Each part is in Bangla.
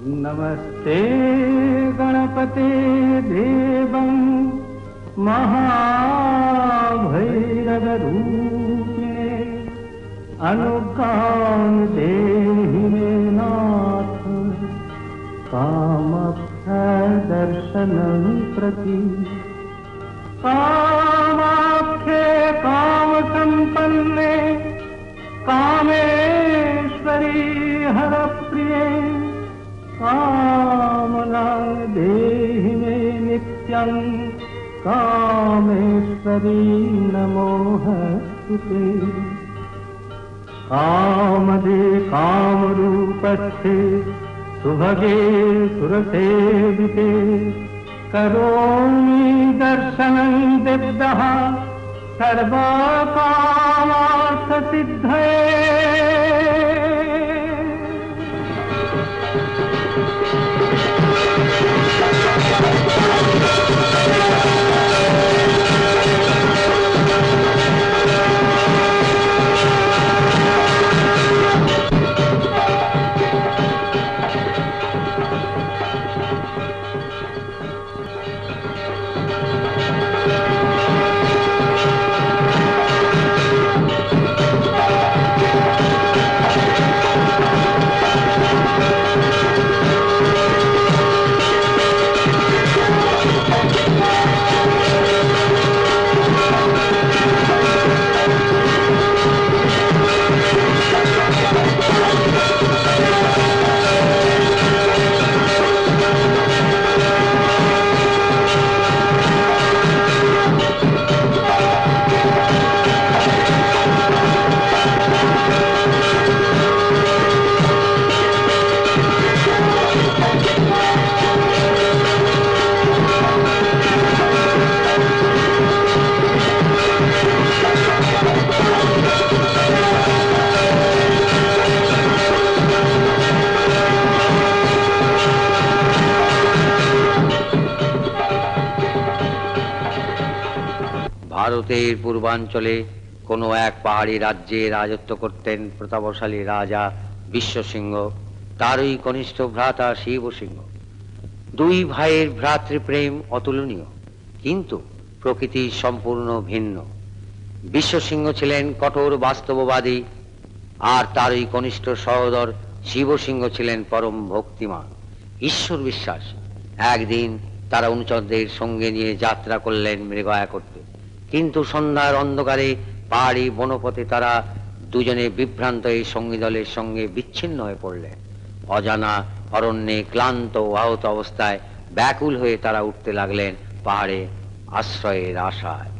नमस्ते गणपते देवं महाभैरवरूपिणे अनुज्ञां देहि मे नाथ कामदर्शनं प्रति कामाख्ये कामसम्पन्ने कामेश्वरी हरप्रिये कामना देहि मे नित्यं कामेश्वरी नमोस्तुते कामदे कामरूपस्थे सुभगे सुरसेविते करोमि दर्शनं दिव्यः सर्वकामार्थसिद्धये। ভারতের পূর্বাঞ্চলে কোনো এক পাহাড়ি রাজ্যে রাজত্ব করতেন প্রতাপশালী রাজা বিশ্বসিংহ, তারই কনিষ্ঠ ভ্রাতা শিবসিংহ। দুই ভাইয়ের ভ্রাতৃপ্রেম অতুলনীয়, কিন্তু প্রকৃতি সম্পূর্ণ ভিন্ন। বিশ্বসিংহ ছিলেন কঠোর বাস্তববাদী, আর তারই কনিষ্ঠ সহোদর শিবসিংহ ছিলেন পরম ভক্তিমান, ঈশ্বর বিশ্বাস। একদিন তারা অনুচরদের সঙ্গে নিয়ে যাত্রা করলেন মৃগয়া করতে, কিন্তু সন্ধ্যার অন্ধকারে পাহাড়ি বনপথে তারা দুজনে বিভ্রান্ত এই সঙ্গী দলের সঙ্গে বিচ্ছিন্ন হয়ে পড়লেন। অজানা অরণ্যে ক্লান্ত ও আহত অবস্থায় ব্যাকুল হয়ে তারা উঠতে লাগলেন পাহাড়ে আশ্রয়ের আশায়।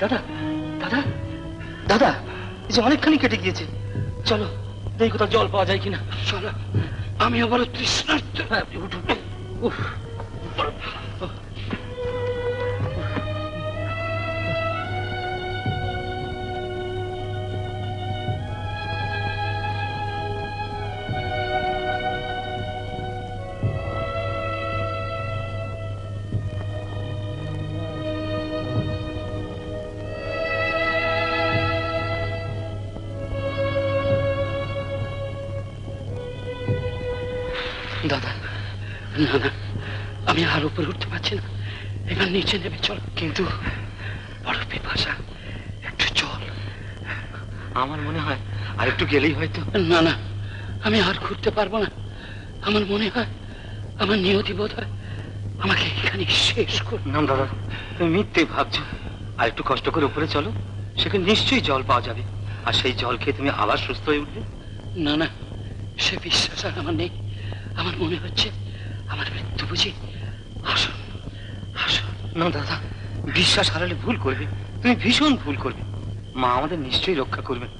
দাদা দাদা দাদা, এই যে অনেকখানি কেটে গিয়েছে, চলো দেখি কোথাও জল পাওয়া যায় কিনা। চলো, আমি আবার তৃষ্ণার্ত। দাদা না না, আমি আর উপরে উঠতে পারছি না, এবার নিচে নেমে চল। কিন্তু বড় পিপাসা, একটু চল। আমার মনে হয় আর একটু গেলেই হয়তো। না না, আমি আর ঘুরতে পারবো না। আমার মনে হয়, আমার নিয়তি বোধ হয় আমাকে এখানে শেষ কর। না দাদা, তুমি মিথ্যে ভাবছো। আর একটু কষ্ট করে উপরে চলো, সেখানে নিশ্চয়ই জল পাওয়া যাবে। আর সেই জল খেয়ে তুমি আবার সুস্থ হয়ে উঠবে। না না, সে বিশ্বাস আর আমার নেই। আমার মনে হচ্ছে আমার মৃত্যু বুঝি আসুন আসুন। না দাদা, বিশ্বাস হারালে ভুল করবে, তুমি ভীষণ ভুল করবে। মা আমাদের নিশ্চয়ই রক্ষা করবেন।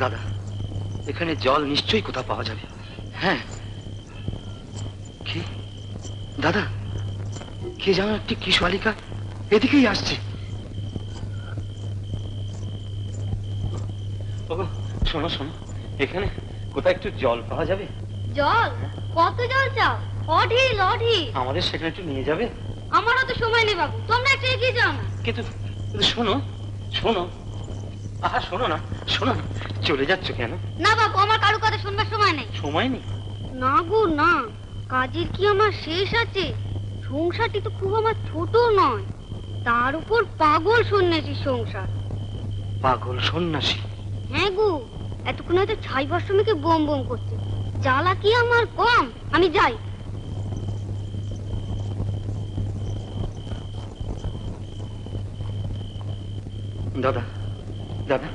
দাদা, এখানে জল নিশ্চয়ই কোথাও পাওয়া যাবে। হ্যাঁ। কি দাদা, কে যেন একটি কিশোরিকা এদিকেই আসছে। ওগো, শোনো শোনো, এখানে কোথায় একটু জল পাওয়া যাবে? জল? কত জল চাও? অঢিল অঢিল। আমাদের সেখানে একটু নিয়ে যাবে? আমারও তো সময় নেই বাবু, তোমরা একটু এগিয়ে যাও না। কিন্তু কিন্তু শোনো শোনো, আহা শোনো না, শোনো না, চলে যাচ্ছ কেন? না বাবু, আমার কারো কথা শুনবার সময় নেই। সময় নেই? না গো না, কাজের কি আমার শেষ আছে? সংসারটি তো খুব আমার ছোট নয়, তার উপর পাগল সন্ন্যাসী সংসার। পাগল সন্ন্যাসী? হ্যাঁ গো, এতক্ষণ হয়তো ছাই ভস্মীকে বোম বোম করছে। জ্বালা কি আমার কম? আমি যাই। দাদা দাদা,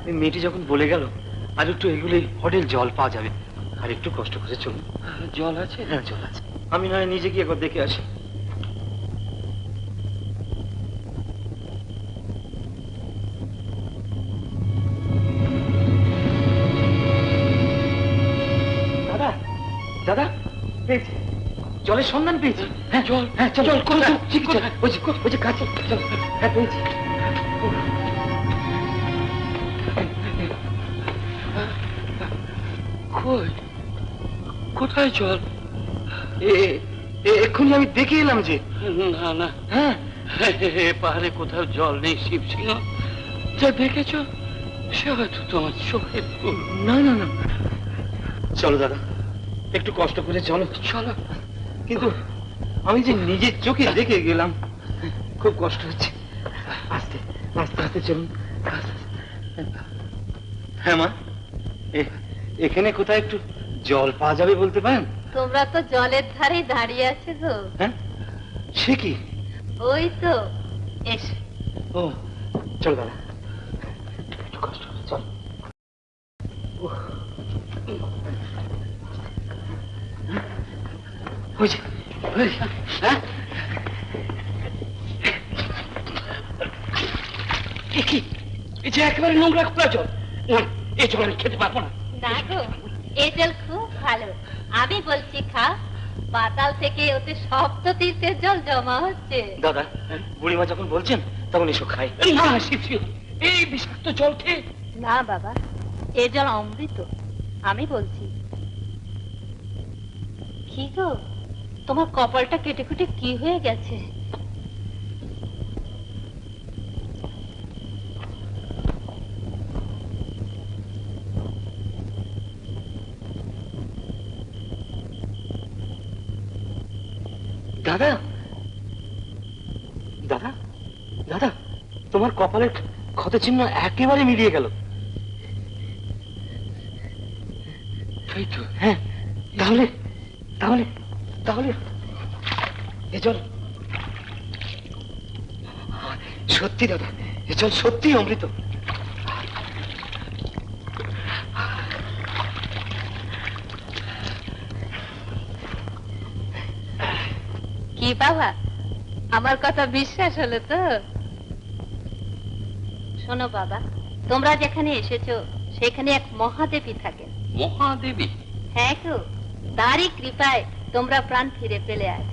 এই মেয়েটি যখন বলে গেল আর একটু এগুলোই হোটেল জল পাওয়া যাবে, আর একটু কষ্ট করে চলুন। জল আছে? হ্যাঁ জল আছে, আমি নয় নিজে গিয়ে একবার দেখে আসি। দাদা দাদা, পেয়েছি, জলের সন্ধান পেয়েছি। হ্যাঁ জল, হ্যাঁ চল চল, কোথায়? ওই যে কাছে, চল। হ্যাঁ পেয়েছি। কই, কোথায় জল? এক্ষুনি আমি দেখে এলাম যে। না না, হ্যাঁ পাহাড়ে কোথাও জল নেই শিব সিংহ। যা দেখেছ সে হয়তো তোমার চোখের ভুল। না না না, চলো দাদা, একটু কষ্ট করে চলো। চলো। কিন্তু আমি যে নিজের চোখে দেখে গেলাম, খুব কষ্ট হচ্ছে। আস্তে আস্তে আস্তে চলুন। হ্যাঁ মা, এখানে কোথায় একটু জল পাওয়া যাবে বলতে পারেন? তোমরা তো জলের ধারে দাঁড়িয়ে আছো গো। হ্যাঁ, সে কি? ওই তো এসে। ও চল দাদা, একটু কষ্ট করে চল। ওই যে, হ্যাঁ কি, এই যে একেবারে নোংরা খোলা জল। না, এই জল আমি খেতে পারবো না। না গো, এই জল খুব ভালো। আমি বলছি খাও, পাতাল থেকে ওতে সপ্ত তীর্থের জল জমা হচ্ছে। দাদা, বুড়িমা যখন বলছেন তখন এসো খাই। না শিব সিংহ, এই বিষাক্ত জল খেয়ে। না বাবা, এ জল অমৃত, আমি বলছি। কি গো, তোমার কপালটা কেটে কুটে কি হয়ে গেছে? দাদা দাদা দাদা, তোমার কপালের ক্ষত চিহ্ন একেবারে মিলিয়ে গেল। তাই তো। হ্যাঁ, তাহলে তাহলে তাহলে এ জল সত্যি দাদা, এ জল সত্যি অমৃত। কি বাবা, আমার কথা বিশ্বাস হলো তো? শোনো বাবা, তোমরা যেখানে এসেছো সেখানে এক মহাদেবী থাকেন। মহাদেবী? হ্যাঁ গো, তারই কৃপায় তোমরা প্রাণ ফিরে পেলে আজ।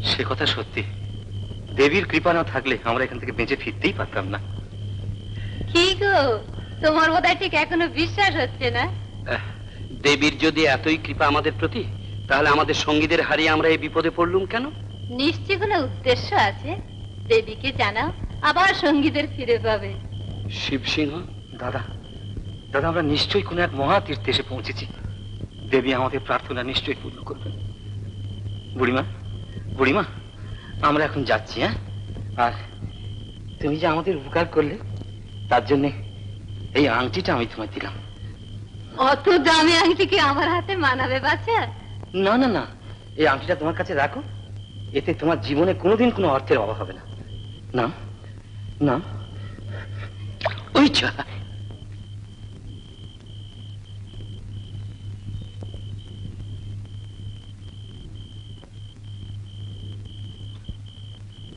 সে কথা সত্যি, দেবীর কৃপা না থাকলে আমরা এখান থেকে বেঁচে ফিরতেই পারতাম না। কি গো, তোমার বোধহয় ঠিক এখনো বিশ্বাস হচ্ছে না? দেবীর যদি এতই কৃপা আমাদের প্রতি, তাহলে আমাদের সঙ্গীদের হারিয়ে আমরা এই বিপদে পড়লুম কেন? নিশ্চয় কোনো উদ্দেশ্য আছে। দেবীকে জানাও, আবার সঙ্গীদের ফিরে পাবে। শিব সিংহ, দাদা দাদা, আমরা নিশ্চয়ই কোনো এক মহাতীর্থে এসে পৌঁছেছি। দেবী আমাদের প্রার্থনা নিশ্চয়ই পূর্ণ করবেন। বুড়িমা বুড়িমা, আমরা এখন যাচ্ছি। হ্যাঁ, আর তুমি যে আমাদের উপকার করলে তার জন্য এই আংটিটা আমি তোমায় দিলাম। অত দামি আংটি কি আমার হাতে মানাবে বাচ্চা? না না না, এই আংটিটা তোমার কাছে রাখো, এতে তোমার জীবনে কোনোদিন কোনো অর্থের অভাব হবে না। না না, ওই যা।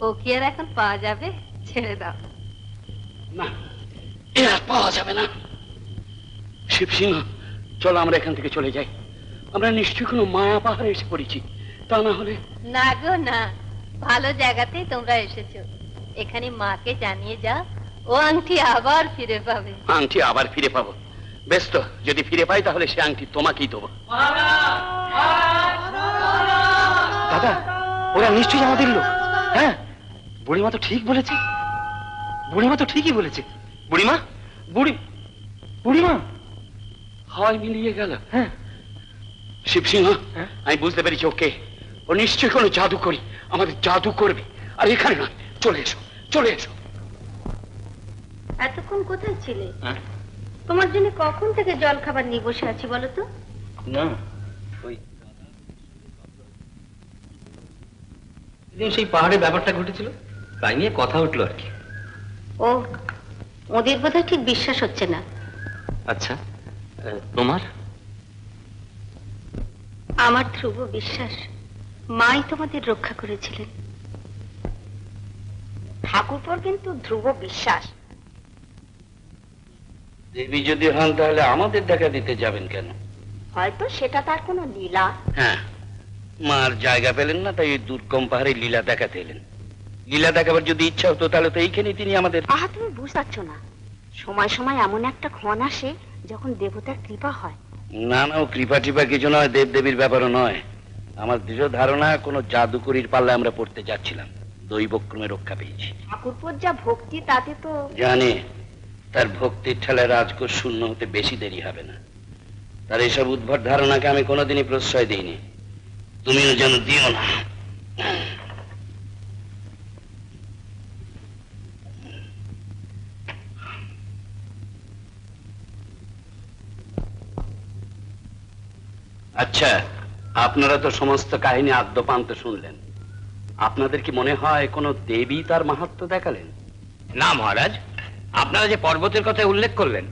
ও কি আর এখন পাওয়া যাবে? ছেড়ে দাও। না, এ আর পাওয়া যাবে না। শিবসিংহ, চলো আমরা এখান থেকে চলে যাই। আমরা নিশ্চয়ই কোনো মায়া পাহাড়ে এসে পড়েছি, তা না হলে। না গো না, ভালো জায়গাতেই তোমরা এসেছো। এখানে মাকে জানিয়ে যাও, ও আংটি আবার ফিরে পাবে। আংটি আবার ফিরে পাবো? বেশ তো, যদি ফিরে পাই তাহলে সে আংটি তোমাকেই দেবো। দাদা, ওরা নিশ্চয়ই আমাদের লোক। হ্যাঁ, বুড়িমা তো ঠিক বলেছে, বুড়িমা তো ঠিকই বলেছে। বুড়িমা, বুড়িমা হয় মিলিয়ে গেল। হ্যাঁ। শিবসিংহ, আমি বুঝতে পেরেছি ওকে। ও নিশ্চয়ই কোনো জাদু করি, আমাদের জাদু করবে। আর এখানে নয়, চলে এসো, চলে এসো। এতক্ষণ কোথায় ছিলে? তোমার জন্য কখন থেকে জল খাবার নিয়ে বসে আছি বলো তো? না, ওই সেই পাহাড়ে ব্যাপারটা ঘটেছিল, তাই নিয়ে কথা উঠলো আর কি। ও, ওদের বোধহয় ঠিক বিশ্বাস হচ্ছে না। আচ্ছা, তোমার? আমার ধ্রুব বিশ্বাস, মাই তোমাদের রক্ষা করেছিলেন। ঠাকুরপর কিন্তু ধ্রুব বিশ্বাস। দেবী যদি হন তাহলে আমাদের দেখা দিতে যাবেন কেন? হয়তো সেটা তার কোনো লীলা। হ্যাঁ, মার জায়গা পেলেন না, তাই ওই দুর্গম পাহাড়ে লীলা দেখাতে এলেন। লীলা দেখাবার যদি ইচ্ছা হতো তাহলে তো এইখানেই তিনি আমাদের। আহা, তুমি বুঝতে পারছো না, সময় সময় এমন একটা ক্ষণ আসে যখন দেবতার কৃপা হয়। না না, ও কৃপা টিপা কিছু নয়, দেব দেবীর ব্যাপারও নয়। আমার দৃঢ় ধারণা কোনো জাদুকরির পাল্লায় আমরা পড়তে যাচ্ছিলাম, দৈবক্রমে রক্ষা পেয়েছি। ঠাকুরপোর যা ভক্তি তাতে তো। জানি, তার ভক্তির ঠেলায় রাজকোষ শূন্য হতে বেশি দেরি হবে না। তার এইসব উদ্ভট ধারণাকে আমি কোনোদিনই প্রশ্রয় দিইনি, তুমিও যেন দিও না। আচ্ছা, আপনারা তো সমস্ত কাহিনী আদ্যপান্ত শুনলেন। আপনাদের কি মনে হয় কোনো দেবী তার মাহাত্ম্য দেখালেন? না মহারাজ, আপনারা যে পর্বতের কথা উল্লেখ করলেন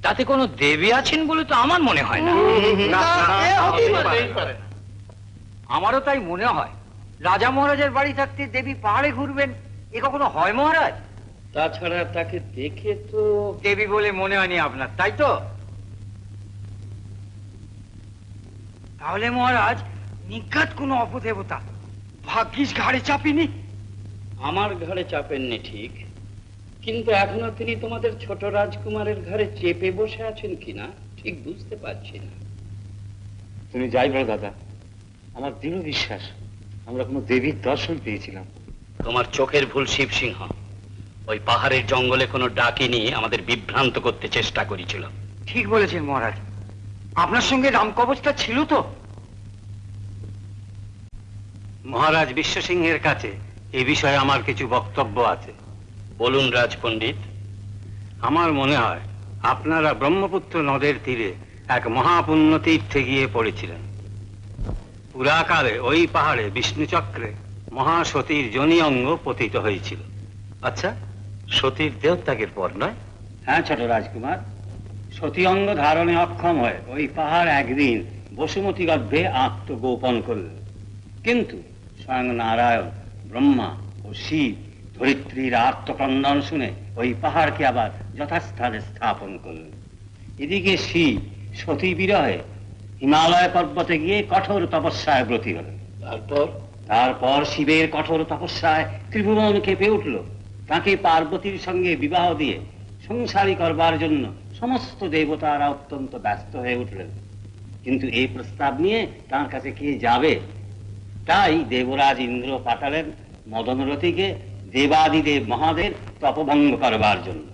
তাতে কোনো দেবী আছেন বলে তো আমার মনে হয় না। আমারও তাই মনে হয়। রাজা মহারাজের বাড়ি থাকতে দেবী পাহাড়ে ঘুরবেন, এ কখনো হয় মহারাজ? তাছাড়া তাকে দেখে তো দেবী বলে মনে হয়নি আপনার, তাই তো? তাহলে মহারাজ নিঘাত কোনো অপদেবতা, ভাগ্যিস ঘাড়ে চাপিনি। আমার ঘাড়ে চাপেননি ঠিক, কিন্তু এখনো তিনি তোমাদের ছোট রাজকুমারের ঘাড়ে চেপে বসে আছেন কিনা ঠিক বুঝতে পারছি না। তুমি যাই বলো দাদা, আমার দৃঢ় বিশ্বাস আমরা কোনো দেবীর দর্শন পেয়েছিলাম। তোমার চোখের ভুল শিবসিংহ। ওই পাহাড়ের জঙ্গলে কোনো ডাকিনী আমাদের বিভ্রান্ত করতে চেষ্টা করেছিল। ঠিক বলেছেন মহারাজ, আপনার সঙ্গে রামকবচটা ছিল তো। মহারাজ বিশ্বসিংহের কাছে এ বিষয়ে আমার কিছু বক্তব্য আছে। বলুন রাজপণ্ডিত। আমার মনে হয় আপনারা ব্রহ্মপুত্র নদের তীরে এক মহাপুণ্য তীর্থে গিয়ে পড়েছিলেন। পুরাকালে ওই পাহাড়ে বিষ্ণুচক্রে মহাসতীর যোনি অঙ্গ পতিত হয়েছিল। আচ্ছা, সতীর দেহত্যাগের পর নয়? হ্যাঁ ছোট রাজকুমার, সতী অঙ্গ ধারণে অক্ষম হয়ে ওই পাহাড় একদিন বসুমতী গর্ভে আত্মগোপন করলেন। কিন্তু স্বয়ং নারায়ণ, ব্রহ্মা ও শিব ধরিত্রীর আত্মক্রন্দন শুনে ওই পাহাড়কে আবার যথাস্থানে স্থাপন করলেন। এদিকে শিব সতী বিরহে হিমালয় পর্বতে গিয়ে কঠোর তপস্যায় ব্রতী হলেন। তারপর শিবের কঠোর তপস্যায় ত্রিভুবন কেঁপে উঠল। তাকে পার্বতীর সঙ্গে বিবাহ দিয়ে সংসারী করবার জন্য সমস্ত দেবতারা অত্যন্ত ব্যস্ত হয়ে উঠলেন। কিন্তু এই প্রস্তাব নিয়ে তার কাছে কে যাবে? তাই দেবরাজ ইন্দ্র পাঠালেন মদনরথীকে দেবাদিদেব মহাদেব তপভঙ্গ করবার জন্য।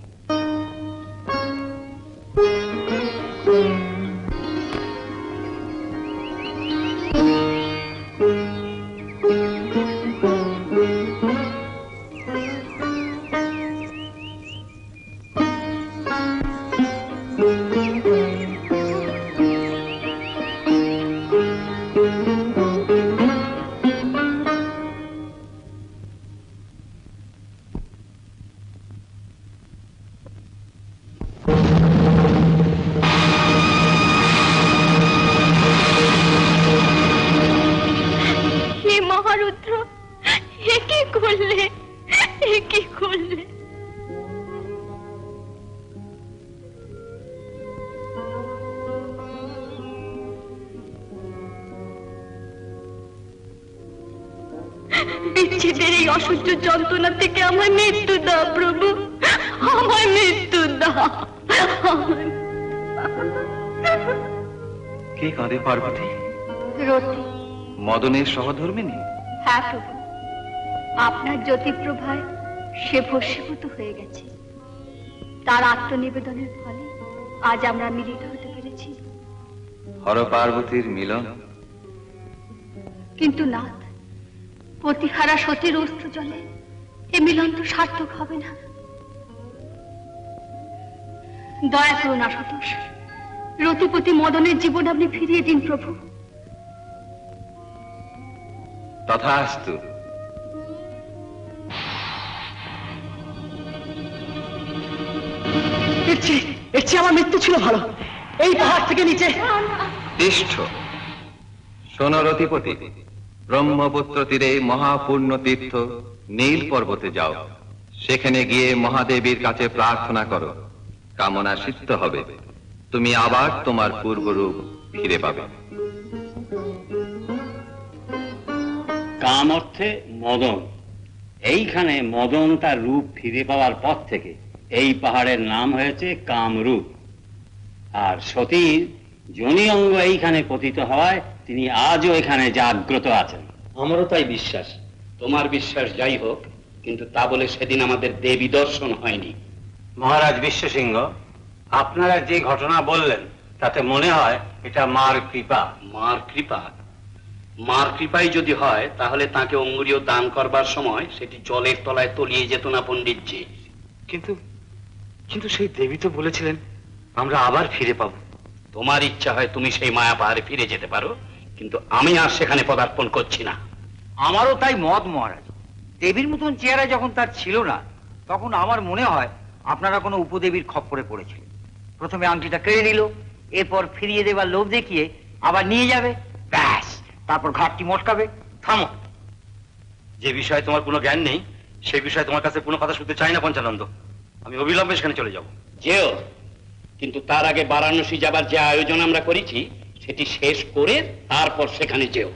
যন্ত্রণা থেকে আমার মৃত্যু দাও প্রভু, আমার মৃত্যু দাও। কে কাঁদে পার্বতী? রতি। মদনের সহধর্মিনী? হ্যাঁ প্রভু, আপনার জ্যোতিপ্রভায় সে ভস্মীভূত হয়ে গেছে। তার আত্মনিবেদনের ফলে আজ আমরা মিলিত হতে পেরেছি। হর পার্বতীর মিলন। কিন্তু নাথ, প্রতিহারা সতীর অস্ত্র জলে এ মিলন তো সার্থক হবে না। দয়া করুন আশুতোষ, রতিপতি মদনের জীবন আপনি ফিরিয়ে দিন প্রভু। তথাস্তু। এর চেয়ে আমার মৃত্যু ছিল ভালো, এই পাহাড় থেকে নিচে। তিষ্ঠ। শোনো রতিপতি, ব্রহ্মপুত্র তীরে মহাপূর্ণ তীর্থ নীল পর্বতে যাও। সেখানে গিয়ে মহাদেবীর কাছে প্রার্থনা করো, কামনা সিদ্ধ হবে। তুমি আবার তোমার পূর্বরূপ ফিরে পাবে। কাম অর্থে মদন। এইখানে মদন তার রূপ ফিরে পাওয়ার পর থেকে এই পাহাড়ের নাম হয়েছে কামরূপ। আর সতীর যোনি অঙ্গ এইখানে পতিত হওয়ায় তিনি আজও এখানে জাগ্রত আছেন। আমারও তাই বিশ্বাস। তোমার বিশ্বাস যাই হোক, কিন্তু তা বলে সেদিন আমাদের দেবী দর্শন হয়নি। মহারাজ বিশ্বসিংহ, আপনারা যে ঘটনা বললেন তাতে মনে হয় এটা মার কৃপা। মার কৃপা? মার কৃপাই যদি হয় তাহলে তাকে অঙ্গুরীয় দান করবার সময় সেটি জলের তলায় তলিয়ে যেত না পণ্ডিতজি। কিন্তু কিন্তু সেই দেবী তো বলেছিলেন আমরা আবার ফিরে পাবো। তোমার ইচ্ছা হয় তুমি সেই মায়া পাহাড়ে ফিরে যেতে পারো, কিন্তু আমি আর সেখানে পদার্পণ করছি না। আমারও তাই মত মহারাজ। দেবীর মতন চেহারা যখন তার ছিল না, তখন আমার মনে হয় আপনারা কোনো উপদেবীর খপ্পরে পড়েছিলেন। প্রথমে আংটিটা কেড়ে নিল, এরপর ফিরিয়ে দেবার লোভ দেখিয়ে আবার নিয়ে যাবে, ব্যাস তারপর ঘাটটি মটকাবে। থামো, যে বিষয়ে তোমার কোনো জ্ঞান নেই সেই বিষয়ে তোমার কাছে কোনো কথা শুনতে চাই না পঞ্চানন্দ। আমি অবিলম্বে সেখানে চলে যাব। যেও, কিন্তু তার আগে বারাণসী যাবার যে আয়োজন আমরা করেছি সেটি শেষ করে তারপর সেখানে যেও।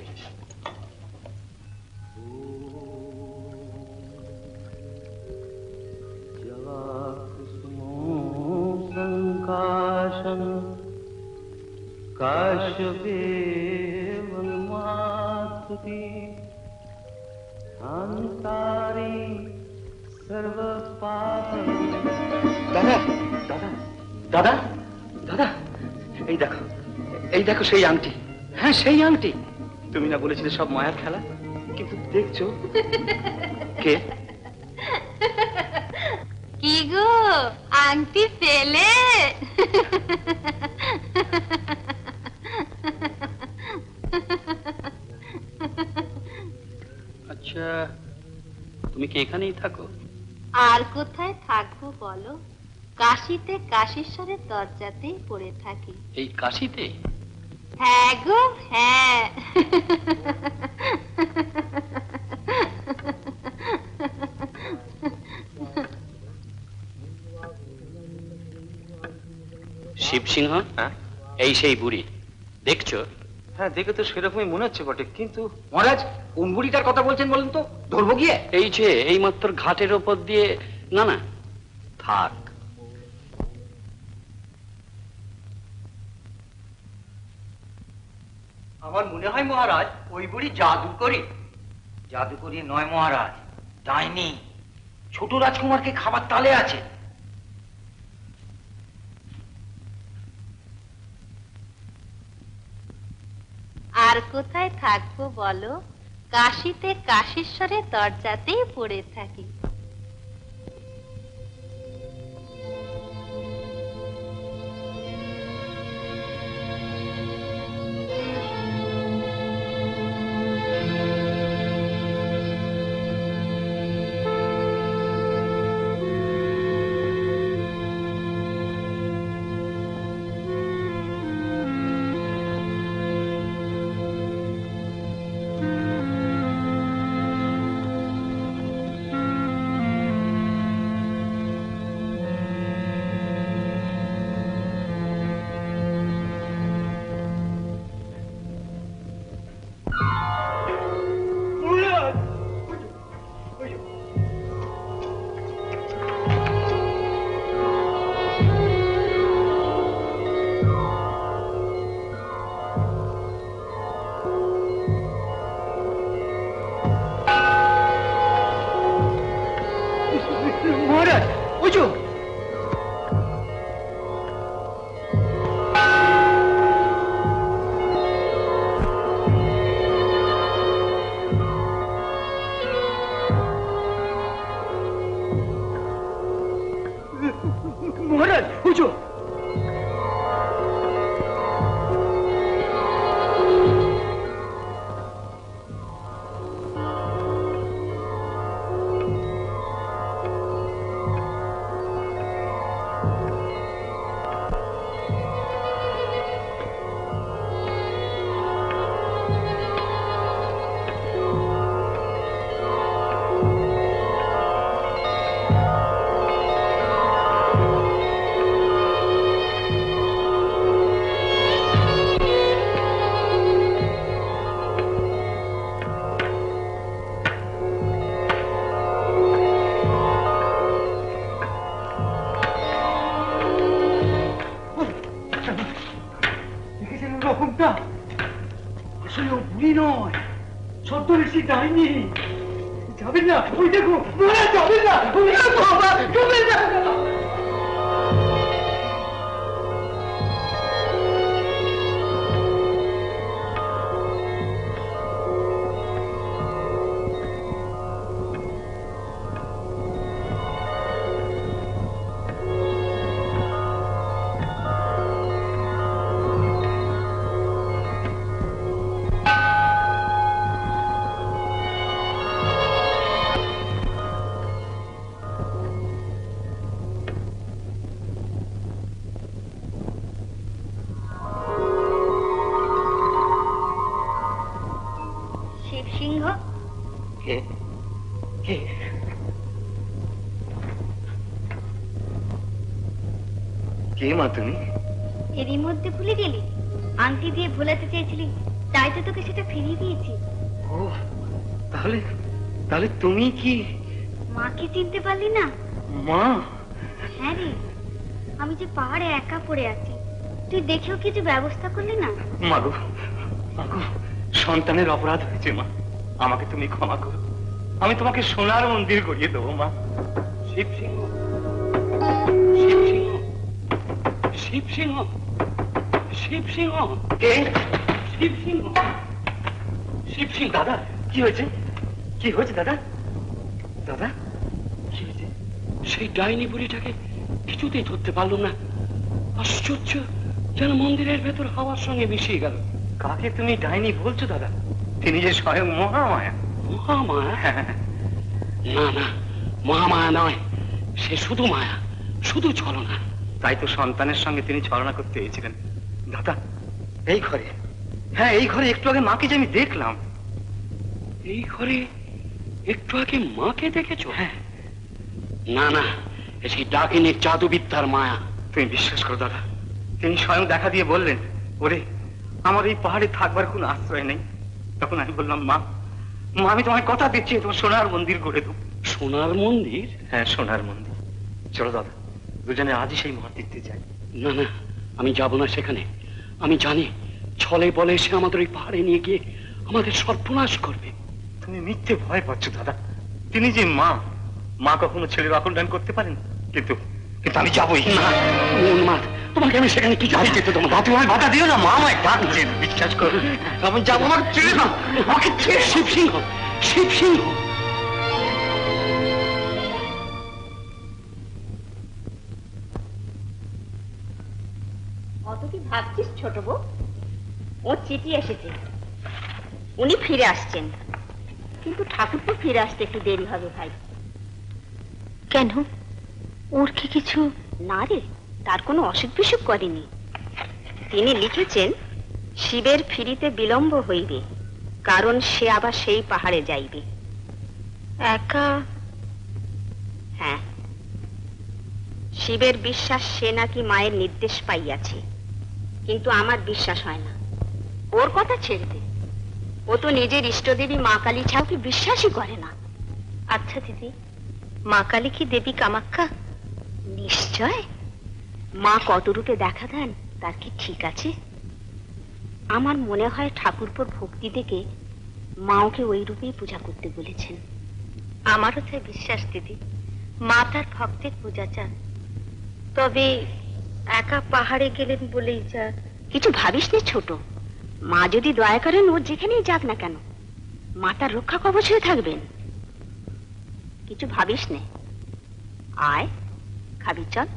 দাদা দাদা দাদা দাদা, এই দেখো সেই আংটি। হ্যাঁ, সেই আংটি। তুমি না বলেছিলে সব মায়ার খেলা, কিন্তু দেখছো কে? কি গো, আংটি পেলে? আচ্ছা, তুমি কি এখানেই থাকো? আর কোথায় থাকবো বলো? কাশীতে কাশীশ্বরের দরজাতেই পড়ে থাকি। এই কাশীতে? হ্যাঁ গো, হ্যাঁ। শিবসিংহ, এই সেই বুড়ি দেখছো? হ্যাঁ, দেখে তো সেরকমই মনে হচ্ছে বটে, কিন্তু মহারাজ কোন বুড়িটার কথা বলছেন বলুন তো, ধরবো গিয়ে? এই যে এই মাত্র ঘাটের ওপর দিয়ে। না না, থাক। আমার মনে হয় মহারাজ ওই বুড়ি জাদুকরি। জাদুকরি নয় মহারাজ, ডাইনি। ছোট রাজকুমারকে খাবার তালে আছে। আর কোথায় থাকবো বলো? কাশীতে কাশীশ্বরের দরজাতেই পড়ে থাকি। মহারাজ ওই যে মহারাজ ওই যে রকমটা আসলে ও বুড়ি নয়, ছদ্মবেশী ডাইনি। যাবেন না, ওই দেখো মহারাজ, যাবেন না, যাবেন না। কে মা তুমি? এরই মধ্যে ভুলে গেলি? আংটি দিয়ে ভোলাতে চেয়েছিলি, তাই তো তোকে সেটা ফিরিয়ে দিয়েছি। ও তাহলে তাহলে তুমি কি মাকে চিনতে পারলি না? মা? হ্যাঁ রে, আমি যে পাহাড়ে একা পড়ে আছি, তুই দেখেও কিছু ব্যবস্থা করলি না। মাগো মাগো, সন্তানের অপরাধ হয়েছে মা, আমাকে তুমি ক্ষমা করো। আমি তোমাকে সোনার মন্দির গড়িয়ে দেবো মা। শিব সিংহ, শিব সিংহ, শিব সিংহ, শিব সিংহ, কে? শিব সিংহ, শিব সিংহ। দাদা কি হয়েছে? কি হয়েছে দাদা? দাদা কি হয়েছে? সেই ডাইনি বুড়িটাকে কিছুতেই ধরতে পারলাম না। আশ্চর্য, যেন মন্দিরের ভেতর হাওয়ার সঙ্গে মিশিয়ে গেল। কাকে তুমি ডাইনি বলছো দাদা? তিনি যে স্বয়ং মহামায়া। মহামায়া? না না, মহামায়া নয়, সে শুধু মায়া, শুধু ছলনা। তাই তো সন্তানের সঙ্গে তিনি ছলনা করতে এসেছিলেন। দাদা এই ঘরে, হ্যাঁ এই ঘরে একটু আগে মাকে যে আমি দেখলাম। এই ঘরে একটু আগে মাকে দেখেছো? হ্যাঁ। না না, সেই ডাকিনীর জাদুবিদ্যার মায়া। তুমি বিশ্বাস করো দাদা, তিনি স্বয়ং দেখা দিয়ে বললেন, ওরে আমার এই পাহাড়ে থাকবার কোনো আশ্রয় নেই। তখন আমি বললাম, মা মা আমি তোমায় কথা দিচ্ছি, তোমার সোনার মন্দির গড়ে দেবো। সোনার মন্দির? হ্যাঁ সোনার মন্দির। চলো দাদা, দুজনে আজই সেই মহাতীর্থে যাই। না না, আমি যাব না সেখানে। আমি জানি ছলে বলে সে আমাদের ওই পাহাড়ে নিয়ে গিয়ে আমাদের সর্বনাশ করবে। তুমি মিথ্যে ভয় পাচ্ছ দাদা, তিনি যে মা, মা কখনো ছেলের অকল্যাণ করতে পারেন। কিন্তু কিন্তু আমি যাবোই না। উন্মাদ, তোমাকে আমি সেখানে কি যাই যেতে তোমার? তোমায় বাধা দিও না, মা আমায় ডাকছেন, বিশ্বাস করো। আমি যাবো, আমাকে ছেড়ে দাও, আমাকে ছেড়ে। শিব সিংহ, শিব সিংহ। অত কি ভাবছিস ছোট বউ? ও চিঠি এসেছে, উনি ফিরে আসছেন, কিন্তু ঠাকুরপো ফিরে আসতে একটু দেরি হবে ভাই। কেন, ওর কি কিছু? না রে, তার কোনো অসুখ বিসুখ করেনি। তিনি লিখেছেন শিবের ফিরিতে বিলম্ব হইবে, কারণ সে আবার সেই পাহাড়ে যাইবে। একা? হ্যাঁ, শিবের বিশ্বাস সে নাকি মায়ের নির্দেশ পাইয়াছে, কিন্তু আমার বিশ্বাস হয় না। ওর কথা ছেড়ে দে, ও তো নিজের ইষ্টদেবী মা কালী ছাড়াকে বিশ্বাসই করে না। আচ্ছা দিদি, মা কালী কি দেবী কামাখ্যা? নিশ্চয়। মা কত রূপে দেখা দেন তার কি ঠিক আছে? আমার মনে হয় ঠাকুরপোর ভক্তি থেকে মা ওকে ওই রূপেই পূজা করতে বলেছেন। আমারও তাই বিশ্বাস দিদি, মা তার ভক্তের পূজা চান, তবে একা পাহাড়ে গেলেন বলেই যা। কিছু ভাবিস নে ছোট, মা যদি দয়া করেন ও যেখানেই যাক না কেন মা তার রক্ষা কবচ হয়ে থাকবেন। কিছু ভাবিস নে, আয় খাবি চল।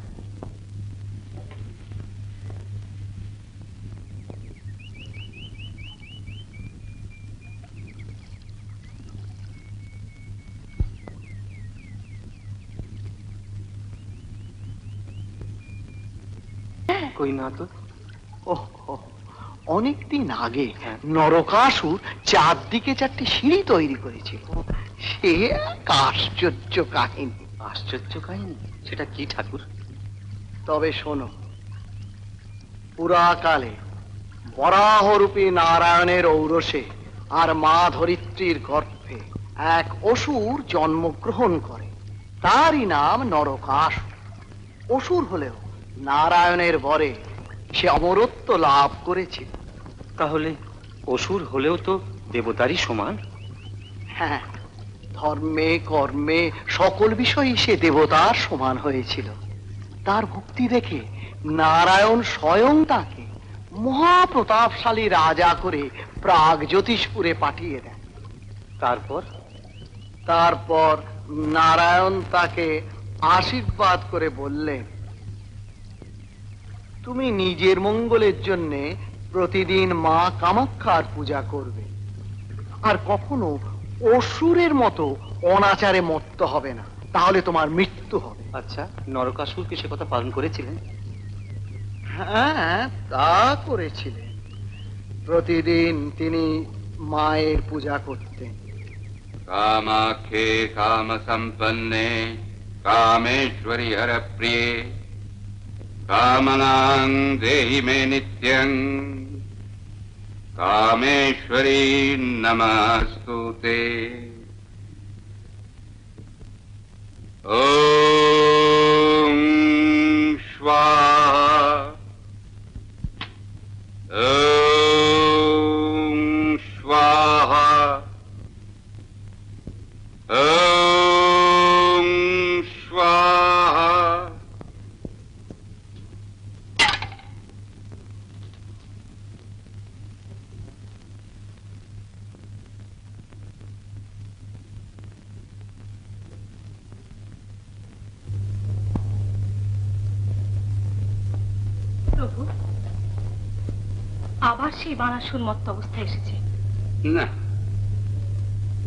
কই না তো। অনেকদিন আগে নরকাসুর চারদিকে 4টি সিঁড়ি তৈরি করেছিল। সে এক আশ্চর্য কাহিনী। আশ্চর্য কাহিনী? সেটা কি ঠাকুর? তবে শোনো, পুরাকালে বরাহরূপী নারায়ণের ঔরসে আর মা ধরিত্রীর গর্ভে এক অসুর জন্মগ্রহণ করে। তারই নাম নরকাসুর। অসুর হলেও নারায়ণের বরে সে অমরত্ব লাভ করেছিল। তাহলে অসুর হলেও তো দেবতারই সমান। হ্যাঁ, ধর্মে কর্মে সকল বিষয়েই সে দেবতার সমান হয়েছিল। তার ভক্তি দেখে নারায়ণ স্বয়ং তাকে মহাপ্রতাপশালী রাজা করে প্রাগজ্যোতিষপুরে পাঠিয়ে দেন। তারপর নারায়ণ তাকে আশীর্বাদ করে বললেন, তুমি নিজের মঙ্গলের জন্য প্রতিদিন মা কামাক্ষার পূজা করবে, আর কখনো অসুরের মতো অনাচারে মত্ত হবে না, তাহলে তোমার মৃত্যু হবে। আচ্ছা, নরকাসুর কি সে কথা পালন করেছিলেন? হ্যাঁ, তা করেছিলেন। প্রতিদিন তিনি মায়ের পূজা করতেন। কামাখ্যে কাম সম্পন্নে কামেশ্বরী হর প্রিয়ে কামনাং দেহি মে নিত্যং কামেশ্বরী নমস্তুতে। ওম স্বাহা ওম স্বাহা ওম স্বাহা। প্রভু, আবার সেই বানাসুর মত্ত অবস্থায় এসেছে। না,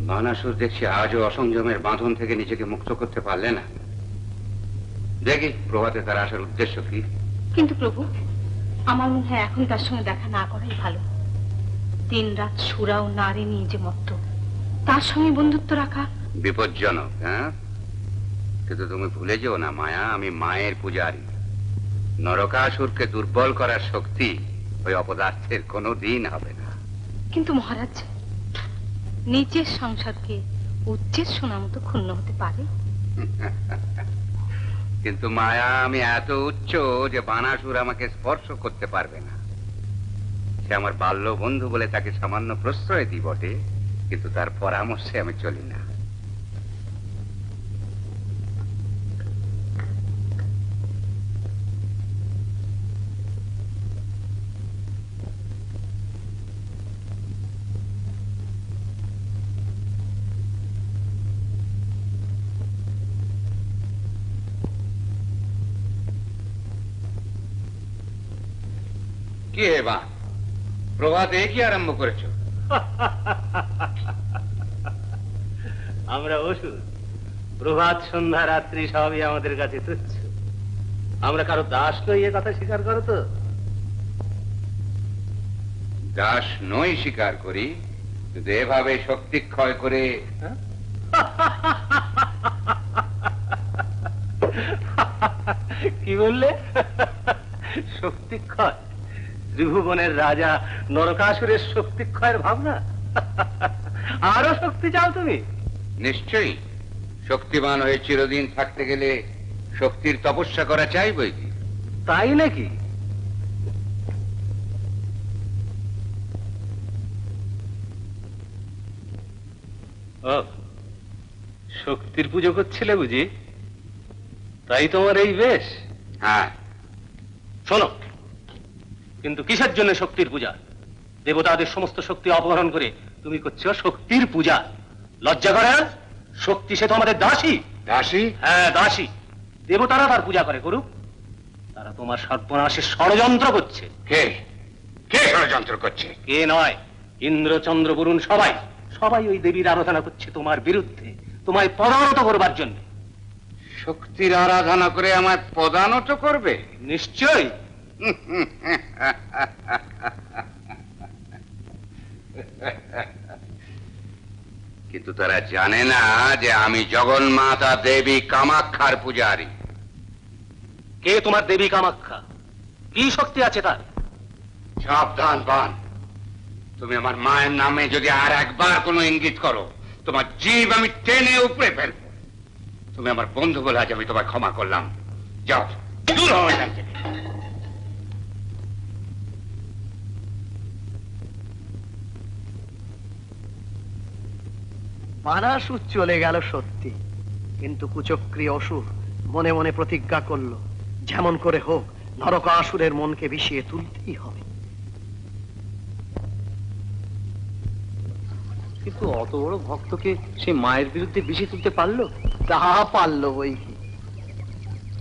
বানাসুর দেখছি আজও অসংযমের বাঁধন থেকে নিজেকে মুক্ত করতে পারলে না। দেখি প্রভাতে তার আসার উদ্দেশ্য কি। কিন্তু প্রভু, আমার মনে হয় এখন তার সঙ্গে দেখা না করাই ভালো। দিন রাত সুরা ও নারী নিয়ে যে মত্ত, তার সঙ্গে বন্ধুত্ব রাখা বিপজ্জনক। হ্যাঁ, কিন্তু তুমি ভুলে যেও না মায়া, আমি মায়ের পূজারী। নরকাসুরকে দুর্বল করার শক্তি ওই অপদার্থের কোনো দিন হবে না। কিন্তু মহারাজ, নিজের সংসারকে উচ্চের সোনা মতো ক্ষুণ্ণ হতে পারে। কিন্তু মায়া, আমি এত উচ্চ যে বানাসুর আমাকে স্পর্শ করতে পারবে না। সে আমার বাল্য বন্ধু বলে তাকে সামান্য প্রশ্রয় দিই বটে, কিন্তু তার পরামর্শে আমি চলি না। কি এবা প্রভাতে কি আরম্ভ করেছ? আমরা অসুর, প্রভাত সন্ধ্যা রাত্রি সবই আমাদের কাছে তুচ্ছ। আমরা কারো দাস নই, এ কথা স্বীকার করো তো? দাস নই স্বীকার করি, কিন্তু এভাবে শক্তি ক্ষয় করে। কি বললে? শক্তি ক্ষয়? ত্রিভুবনের রাজা নরকাসুরের শক্তি ক্ষয়ের ভাবনা? আরো শক্তি চাও তুমি? নিশ্চয়ই। শক্তিমান হয়ে চিরদিন থাকতে গেলে শক্তির তপস্যা করা চাই বই কি? তাই নাকি? ও, শক্তির পুজো করছিলে বুঝি? তাই তোমার এই বেশ? হ্যাঁ। শোনো, কিন্তু কিসের জন্য শক্তির পূজা? দেবতাদের সমস্ত শক্তি অপহরণ করে তুমি করছো শক্তির পূজা। লজ্জা করে না? শক্তি সে তো আমাদের দাসী। দাসী? হ্যাঁ, দাসী। দেবতারা তার পূজা করে, করুক। তারা তোমার সর্বনাশের ষড়যন্ত্র করছে। কে কে ষড়যন্ত্র করছে? কে নয়, ইন্দ্র, চন্দ্র, বরুণ, সবাই সবাই ওই দেবীর আরাধনা করছে তোমার বিরুদ্ধে, তোমায় পদানত করবার জন্য। শক্তির আরাধনা করে আমায় পদানত করবে? নিশ্চয়ই। কিন্তু তারা জানে না যে আমি জগন্মাতা দেবী কামাক্ষার পূজারী। কে তোমার দেবী কামাক্ষা? কি শক্তি আছে তার? সাবধান বান, তুমি আমার মায়ের নামে যদি আর একবার কোনো ইঙ্গিত করো, তোমার জীব আমি টেনে উপড়ে ফেলবো। তুমি আমার বন্ধু বলে আজ আমি তোমায় ক্ষমা করলাম। যাও, দূর হও এখান থেকে। বানাসুর চলে গেল সত্যি, কিন্তু কুচক্রী অসুর মনে মনে প্রতিজ্ঞা করলো যেমন করে হোক নরকাসুরের মনকে বিষিয়ে তুলতেই হবে। কিন্তু অত বড় ভক্তকে সে মায়ের বিরুদ্ধে বিষিয়ে তুলতে পারলো? তা পারল বই কি।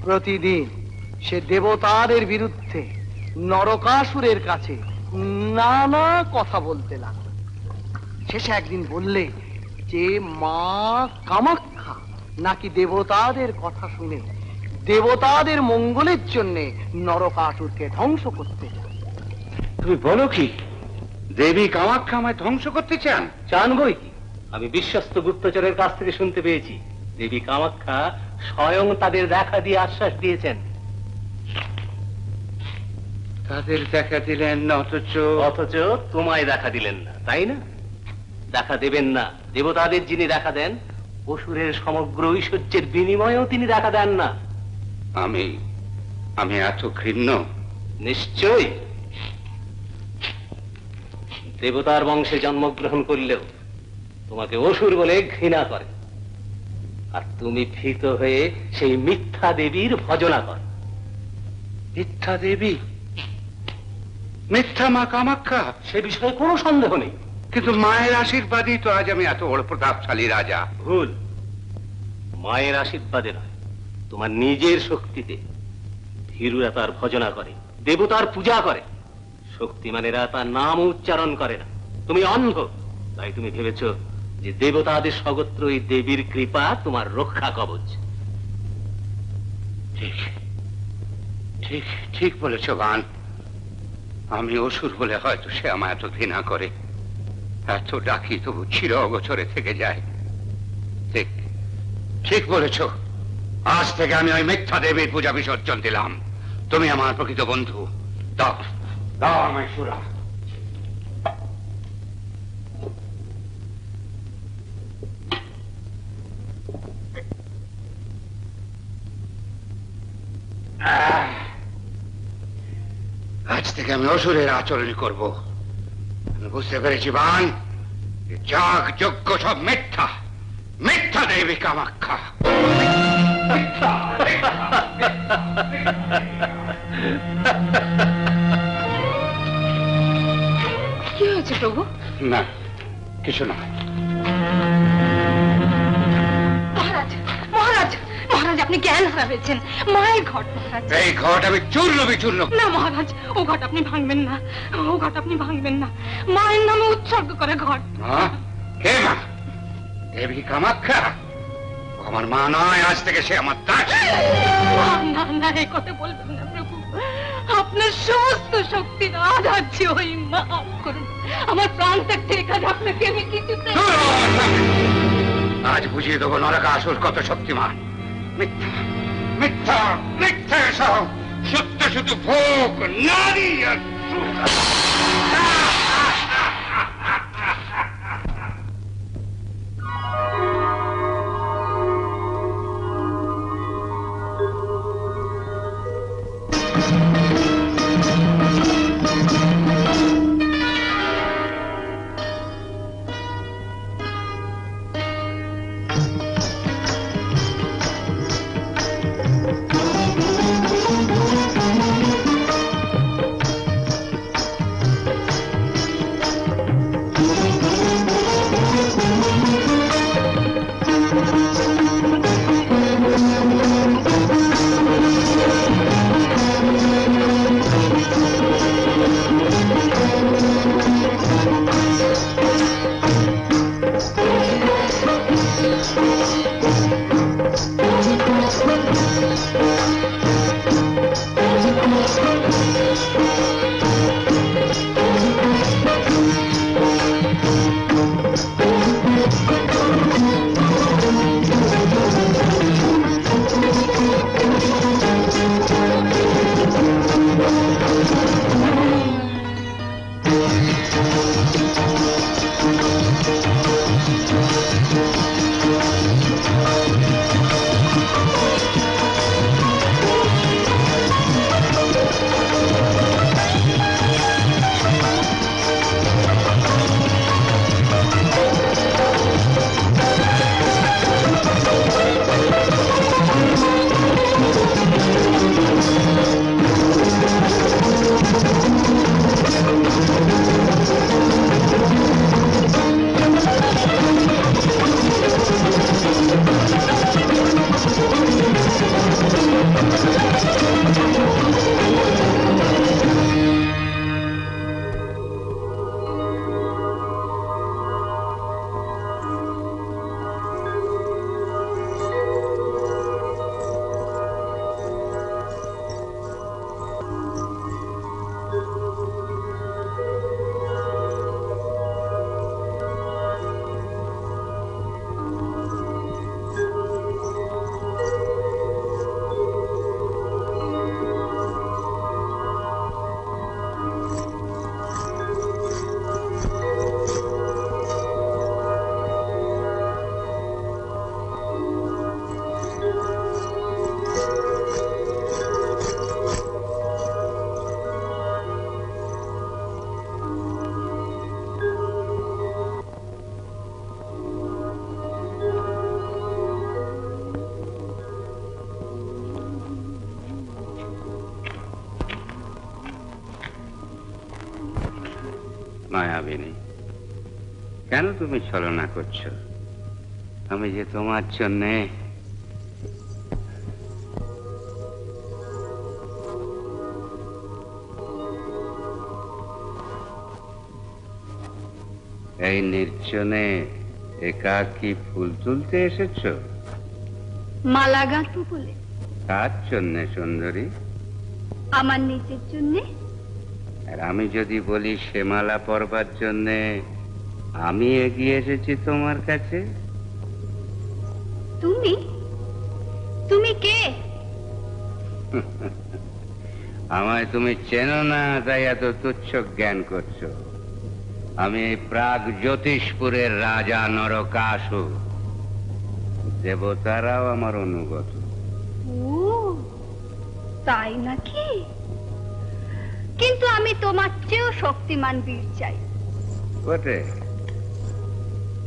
প্রতিদিন সে দেবতাদের বিরুদ্ধে নরকাসুরের কাছে নানা কথা বলতে লাগলো। শেষে একদিন বললে যে মা কামাক্ষা নাকি দেবতাদের কথা শুনে দেবতাদের মঙ্গলের জন্য নরকাসুরকে ধ্বংস করতে চায়। তুমি বলো কি, দেবী কামাক্ষা আমায় ধ্বংস করতে চান? চান বই কি, আমি বিশ্বস্ত গুপ্তচরের কাছ থেকে শুনতে পেয়েছি দেবী কামাক্ষা স্বয়ং তাদের দেখা দিয়ে আশ্বাস দিয়েছেন। তাদের দেখা দিলেন, অথচ তোমায় দেখা দিলেন না, তাই না? দেখা দেবেন না। দেবতাদের যিনি দেখা দেন, অসুরের সমগ্র ঐশ্বর্যের বিনিময়েও তিনি দেখা দেন না। আমি এত ঘৃণ্য? নিশ্চয়ই। দেবতার বংশে জন্মগ্রহণ করলেও তোমাকে অসুর বলে ঘৃণা করে, আর তুমি ভীত হয়ে সেই মিথ্যা দেবীর ভজনা কর। মিথ্যা দেবী? মিথ্যা মা কামাক্ষা? সে বিষয়ে কোনো সন্দেহ নেই। কিন্তু মায়ের আশীর্বাদই তো আজ আমি এত বড় প্রতাপশালী রাজা। ভুল। মায়ের আশীর্বাদে নয়, তোমার নিজের শক্তিতে ভীরুরা তার ভজনা করে, দেবতার পূজা করে। শক্তিমানেরা তার নাম উচ্চারণ করে না। তুমি অন্ধ, তাই তুমি ভেবেছ যে দেবতাদের সগত্র এই দেবীর কৃপা তোমার রক্ষা কবচ। ঠিক ঠিক ঠিক বলেছ গান। আমি অসুর বলে হয়তো সে আমায় এত ঘৃণা করে, এত ডাকি তবু চির অগোচরে থেকে যায়। ঠিক ঠিক বলেছ। আজ থেকে আমি ওই মিথ্যা দেবীর পূজা বিসর্জন দিলাম। তুমি আমার প্রকৃত বন্ধু। দাও দাও আমায় সুরা। আজ থেকে আমি অসুরের আচরণ করব। আমি বুঝতে পেরেছি বান, যাগ যজ্ঞ সব মিথ্যা, মিথ্যা দেবী কামাক্ষা। কি হয়েছে প্রভু? না, কিছু না। মহারাজ, মহারাজ, মহারাজ, আপনি জ্ঞান হারাবেছেন। মায়ের ঘট মহারাজ। এই ঘট আমি চূর্ণ বিচূর্ণ। না মহারাজ, ও ঘট আপনি ভাঙবেন না, ও ঘট আপনি ভাঙবেন না। মায়ের নামে উৎসর্গ করে ঘট। কে মা? দেবী কামাক্ষা? আমার মা নয়, আজ থেকে সে আমার দাস। না না, এই কথা বলবেন না প্রভু। আপনার সমস্ত শক্তির আধার যে ওই মা। করুন, আমার প্রাণ থাকতে কাজ আপনাকে আমি কিছুতে। আজ বুঝিয়ে দেবো নরকাসুর কত শক্তিমান। মিথ্যা মিথ্যা মিথ্যা সব, সত্য শুধু ভোগ, নারী আর মায়াবিনী, কেন তুমি ছলনা করছো? আমি যে তোমার জন্যে এই নির্জনে একাকী ফুল তুলতে এসেছো? মালা গাঁথবো বলে। কার জন্যে সুন্দরী? আমার নিজের জন্যে। আর আমি যদি বলি সে মালা পরবার জন্যে আমি এগিয়ে এসেছি তোমার কাছে? তুমি? তুমি কে? আমায় তুমি চেনো না, তাই এত তুচ্ছ জ্ঞান করছো। আমি প্রাগ জ্যোতিষপুরের রাজা নরকাসুর। দেবতারাও আমার অনুগত। ও তাই নাকি? কিন্তু আমি তোমার চেয়েও শক্তিমান বীর চাই। বটে,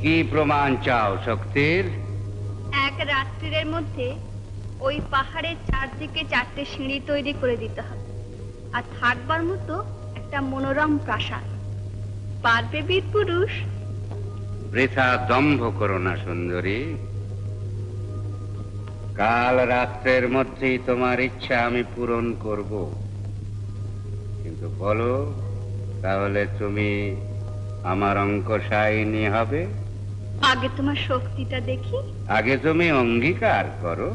কি প্রমাণ চাও শক্তির? এক রাত্রির মধ্যে ওই পাহাড়ের চারদিকে 4টে সিঁড়ি তৈরি করে দিতে হবে, আর থাকবার মতো একটা মনোরম প্রাসাদ। পারবে বীর পুরুষ? বৃথা দম্ভ করো না সুন্দরী। কাল রাত্রের মধ্যেই তোমার ইচ্ছা আমি পূরণ করব। কিন্তু বলো, তাহলে তুমি আমার অঙ্কশায়িনী হবে? আগে তোমার শক্তিটা দেখি। আগে তুমি অঙ্গীকার করো।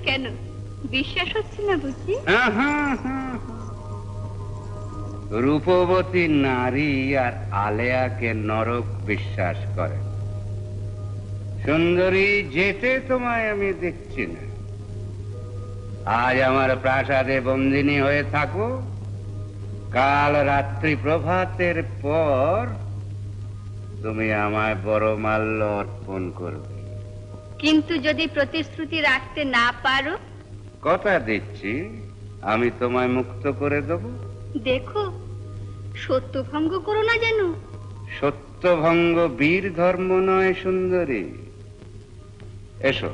কেন, বিশ্বাস হচ্ছে না বুঝি? রূপবতী নারী আর আলেয়াকে নরক বিশ্বাস করে। সুন্দরী, যেতে তোমায় আমি দেখছি না। আজ আমার প্রাসাদে বন্দিনী হয়ে থাকো। কাল রাত্রি প্রভাতের পর তুমি আমায় বড়মাল্য অর্পণ করবে। কিন্তু যদি প্রতিশ্রুতি রাখতে না পারো? কথা দিচ্ছি, আমি তোমায় মুক্ত করে দেব। দেখো, সত্যভঙ্গ করো না যেন। সত্যভঙ্গ বীর ধর্ম নয় সুন্দরী। এসো।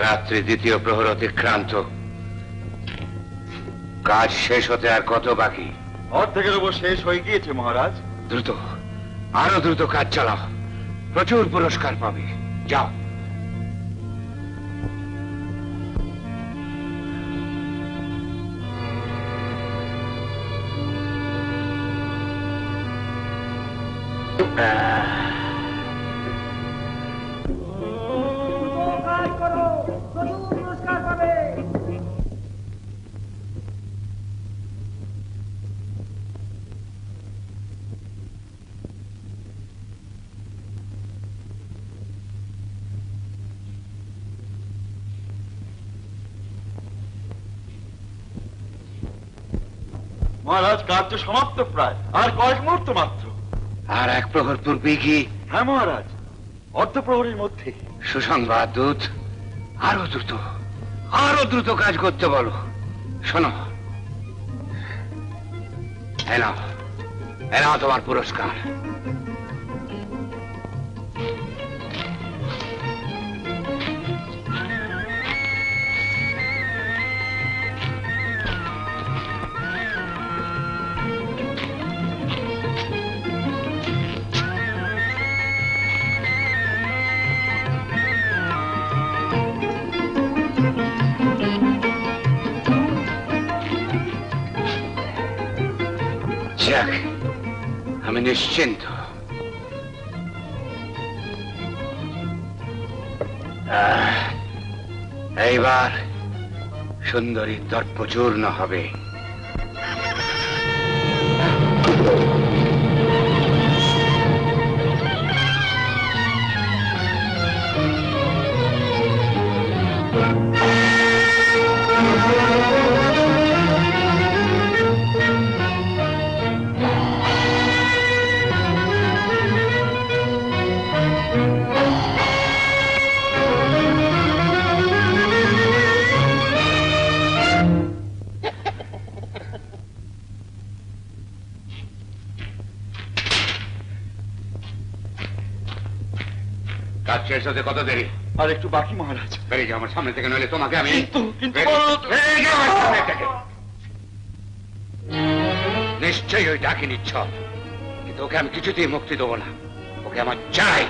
রাত্রি দ্বিতীয় প্রহর অতিক্রান্ত। কাজ শেষ হতে আর কত বাকি? অর্ধেকের উপর শেষ হয়ে গিয়েছে মহারাজ। দ্রুত, আরো দ্রুত কাজ চালাও। প্রচুর পুরস্কার পাবে। যাও। মহারাজ, কার্য সমাপ্ত প্রায়, আর কয়েক মুহূর্ত মাত্র। আর এক প্রহর পূর্বে কি? হ্যাঁ মহারাজ, অর্ধপ্রহরের মধ্যে। সুসংবাদ দূত, আরো দ্রুত কাজ করতে বলো। শোনো, এনাও তোমার পুরস্কার। যাক, আমি নিশ্চিন্ত। এইবার সুন্দরী দর্পচূর্ণ হবে। কাজ শেষ হতে কত দেরি? আর একটু বাকি মহারাজ। বেরিয়ে যাও আমার সামনে থেকে, নইলে তোমাকে আমি। নিশ্চয়ই ওই ডাকি নিচ্ছ, কিন্তু ওকে আমি কিছুতেই মুক্তি দেবো না। ওকে আমার চাই।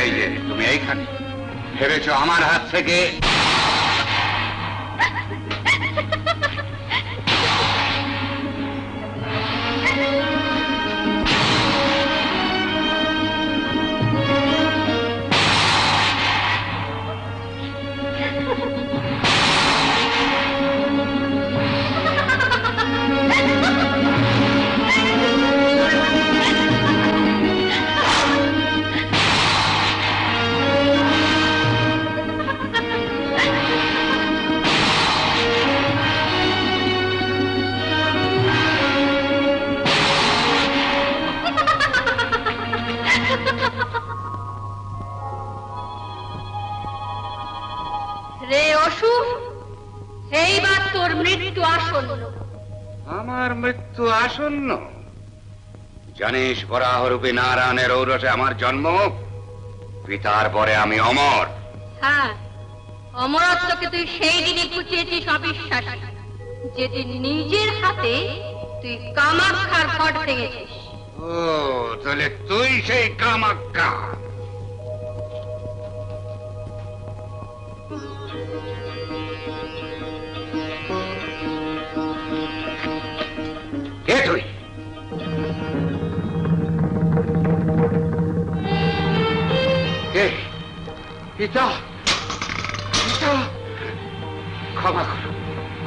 এই যে তুমি এইখানে ভেবেছ আমার হাত থেকে আমার মৃত্যু আসন্ন। জানিস বরাহরূপী নারায়ণের ঔরসে আমার জন্ম, পিতার পরে আমি অমর। হ্যাঁ, অমরত্বকে তুই সেই দিনই খুঁচিয়েছিস অবিশ্বাস, যেদিন নিজের হাতে তুই কামাক্ষার ঘট ভেঙেছিস। ও, তাহলে তুই সেই কামাক্ষা। কে তুই? কে? পিতা, পিতা, ক্ষমা করো,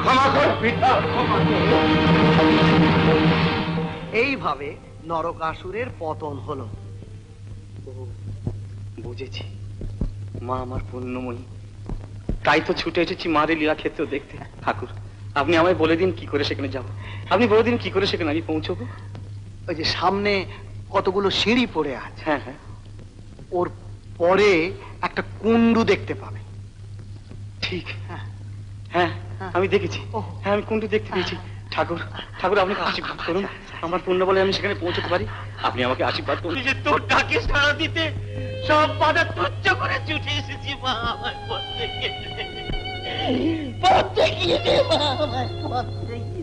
ক্ষমা করো পিতা, ক্ষমা করো। এইভাবে নরকাসুরের পতন হলো। বুঝেছি, মা আমার পুণ্যময়ী, তাই তো ছুটে এসেছি মারে লীলা ক্ষেত্র দেখতে। ঠাকুর, আপনি আমায় বলে দিন কি করে সেখানে যাব। আপনি বলে দিন কি করে সেখানে আমি পৌঁছবো। ওই যে সামনে কতগুলো সিঁড়ি পড়ে আছে, হ্যাঁ হ্যাঁ, ওর পরে একটা কুণ্ডু দেখতে পাবে। ঠিক, হ্যাঁ আমি দেখেছি, হ্যাঁ আমি কুণ্ডু দেখতে পেয়েছি। ঠাকুর, ঠাকুর আপনি আশীর্বাদ করুন, আমার পুণ্য বলে আমি সেখানে পৌঁছতে পারি। আপনি আমাকে আশীর্বাদ করুন। যে তোর ডাকে সাড়া দিতে সব বাধা তুচ্ছ করে ছুটে এসেছি মা, আমার পথ থেকে মা, আমার পথ থেকে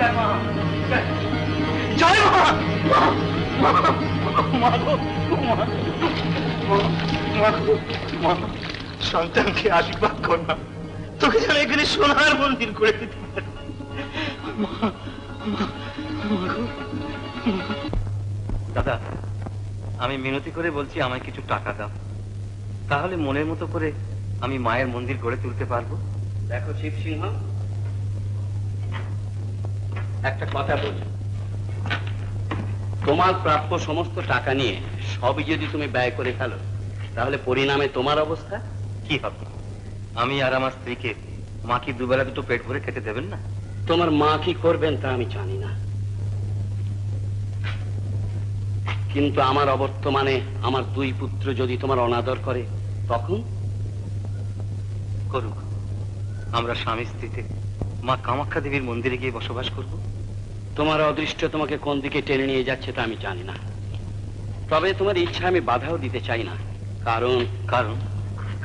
জয় মা! সন্তানকে আশীর্বাদ কর না, তোকে যেন এখানে সোনার মন্দির করে দিতে পারে। দাদা, আমি মিনতি করে বলছি আমায় কিছু টাকা দাও, তাহলে মনের মতো করে আমি মায়ের মন্দির গড়ে তুলতে পারবো। দেখো শিবসিংহ, একটা কথা বলছি, তোমার প্রাপ্য সমস্ত টাকা নিয়ে সবই যদি তুমি ব্যয় করে ফেলো, তাহলে পরিণামে তোমার অবস্থা কি হবে? আমি আর আমার স্ত্রীকে মা কি দুবেলা দুটো পেট ভরে খেতে দেবেন না? তোমার মা কি করবেন তা আমি জানি না, কিন্তু আমার অবর্তমানে আমার দুই পুত্র যদি তোমার অনাদর করে, তখন করুক, আমরা স্বামী স্ত্রীতে মা কামাখ্যা দেবীর মন্দিরে গিয়ে বসবাস করব। তোমার অদৃষ্ট তোমাকে কোন দিকে টেনে নিয়ে যাচ্ছে তা আমি জানি না, তবে তোমার ইচ্ছা আমি বাধাও দিতে চাই না। কারণ কারণ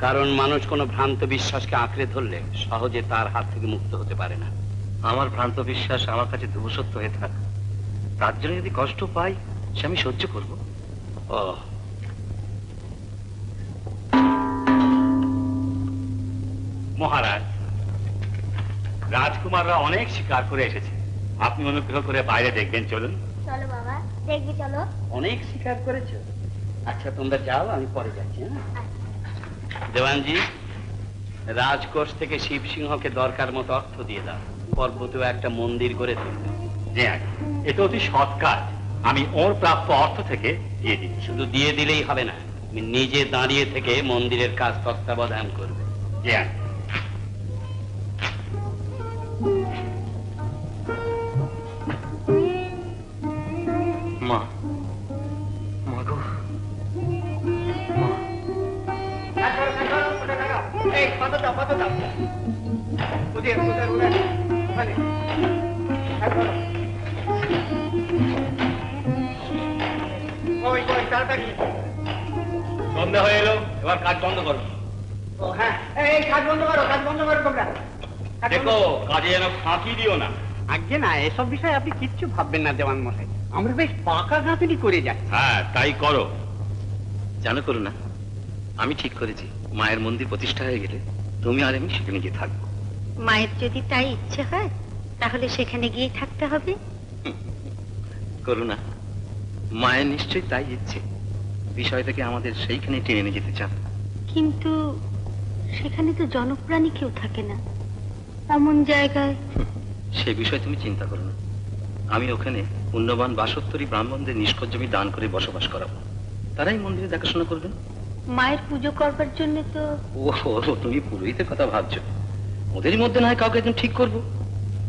কারণ মানুষ কোনো ভ্রান্ত বিশ্বাসকে আঁকড়ে ধরলে সহজে তার হাত থেকে মুক্ত হতে পারে না। আমার ভ্রান্ত বিশ্বাস আমার কাছে ধ্রুবসত্য হয়ে থাক, তার জন্য যদি কষ্ট পাই সে আমি সহ্য করব। ও মহারাজ, রাজকুমাররা অনেক শিকার করে এসেছে, আপনি অনুগ্রহ করে বাইরে দেখবেন। চলুন। চলো বাবা, দেখবি চলো। অনেক শিকার করেছো? আচ্ছা তোমরা যাও, আমি পরে যাচ্ছি। হ্যাঁ দেওয়ানজি, রাজকোষ থেকে শিবসিংহকে দরকার মতো অর্থ দিয়ে দাও, পর্বতেও একটা মন্দির করে তুলবে। জি আজ্ঞা, এটা অতি সৎ কাজ, আমি ওর প্রাপ্য অর্থ থেকে দিয়ে দিচ্ছি। শুধু দিয়ে দিলেই হবে না, তুমি নিজে দাঁড়িয়ে থেকে মন্দিরের কাজ তত্ত্বাবধান করবে। জি আজ্ঞা। মা, মা গো, মা। সন্ধ্যা হয়ে এলো, এবার কাজ বন্ধ করো। কাজ বন্ধ করো, কাজ বন্ধ করো তোমরা। দেখো কাজে যেন ফাঁকি দিও না। আজ্ঞে না, এসব বিষয়ে আপনি কিচ্ছু ভাববেন না দেওয়ান মশাই, আমরা বেশ পাকা গাঁথনি করে যাচ্ছি। হ্যাঁ তাই করো। জানো করো না, আমি ঠিক করেছি মায়ের মন্দির প্রতিষ্ঠা হয়ে গেলে তুমি আর আমি সেখানে গিয়ে থাকবো। মায়ের যদি তাই ইচ্ছে হয় তাহলে সেখানে গিয়ে থাকতে হবে। করো না, মায়ের নিশ্চয়ই তাই ইচ্ছে, বিষয়টাকে আমাদের সেইখানে টেনে নিয়ে যেতে চান। কিন্তু সেখানে তো জনপ্রাণী কেউ থাকে না, এমন জায়গায়। সে বিষয়ে তুমি চিন্তা করো না, আমি ওখানে পুণ্যবান 72 ব্রাহ্মণদের নিষ্কর জমি দান করে বসবাস করাবো, তারাই মন্দিরে দেখাশোনা করবেন। মায়ের পুজো করবার জন্য তো। ও তুমি পুরোহিতের কথা ভাবছো, ওদের মধ্যে না হয় কাউকে একজন ঠিক করবো,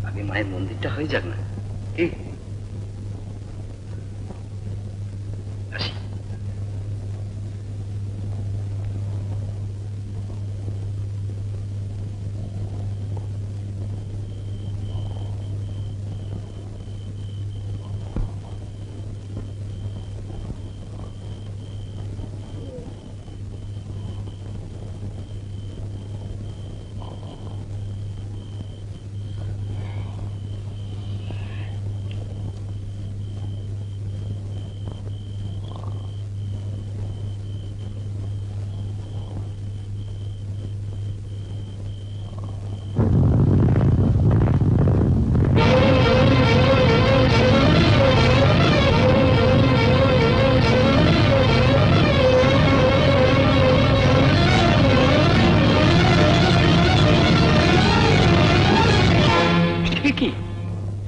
আগে মায়ের মন্দিরটা হয়ে যাক না। কি আসি।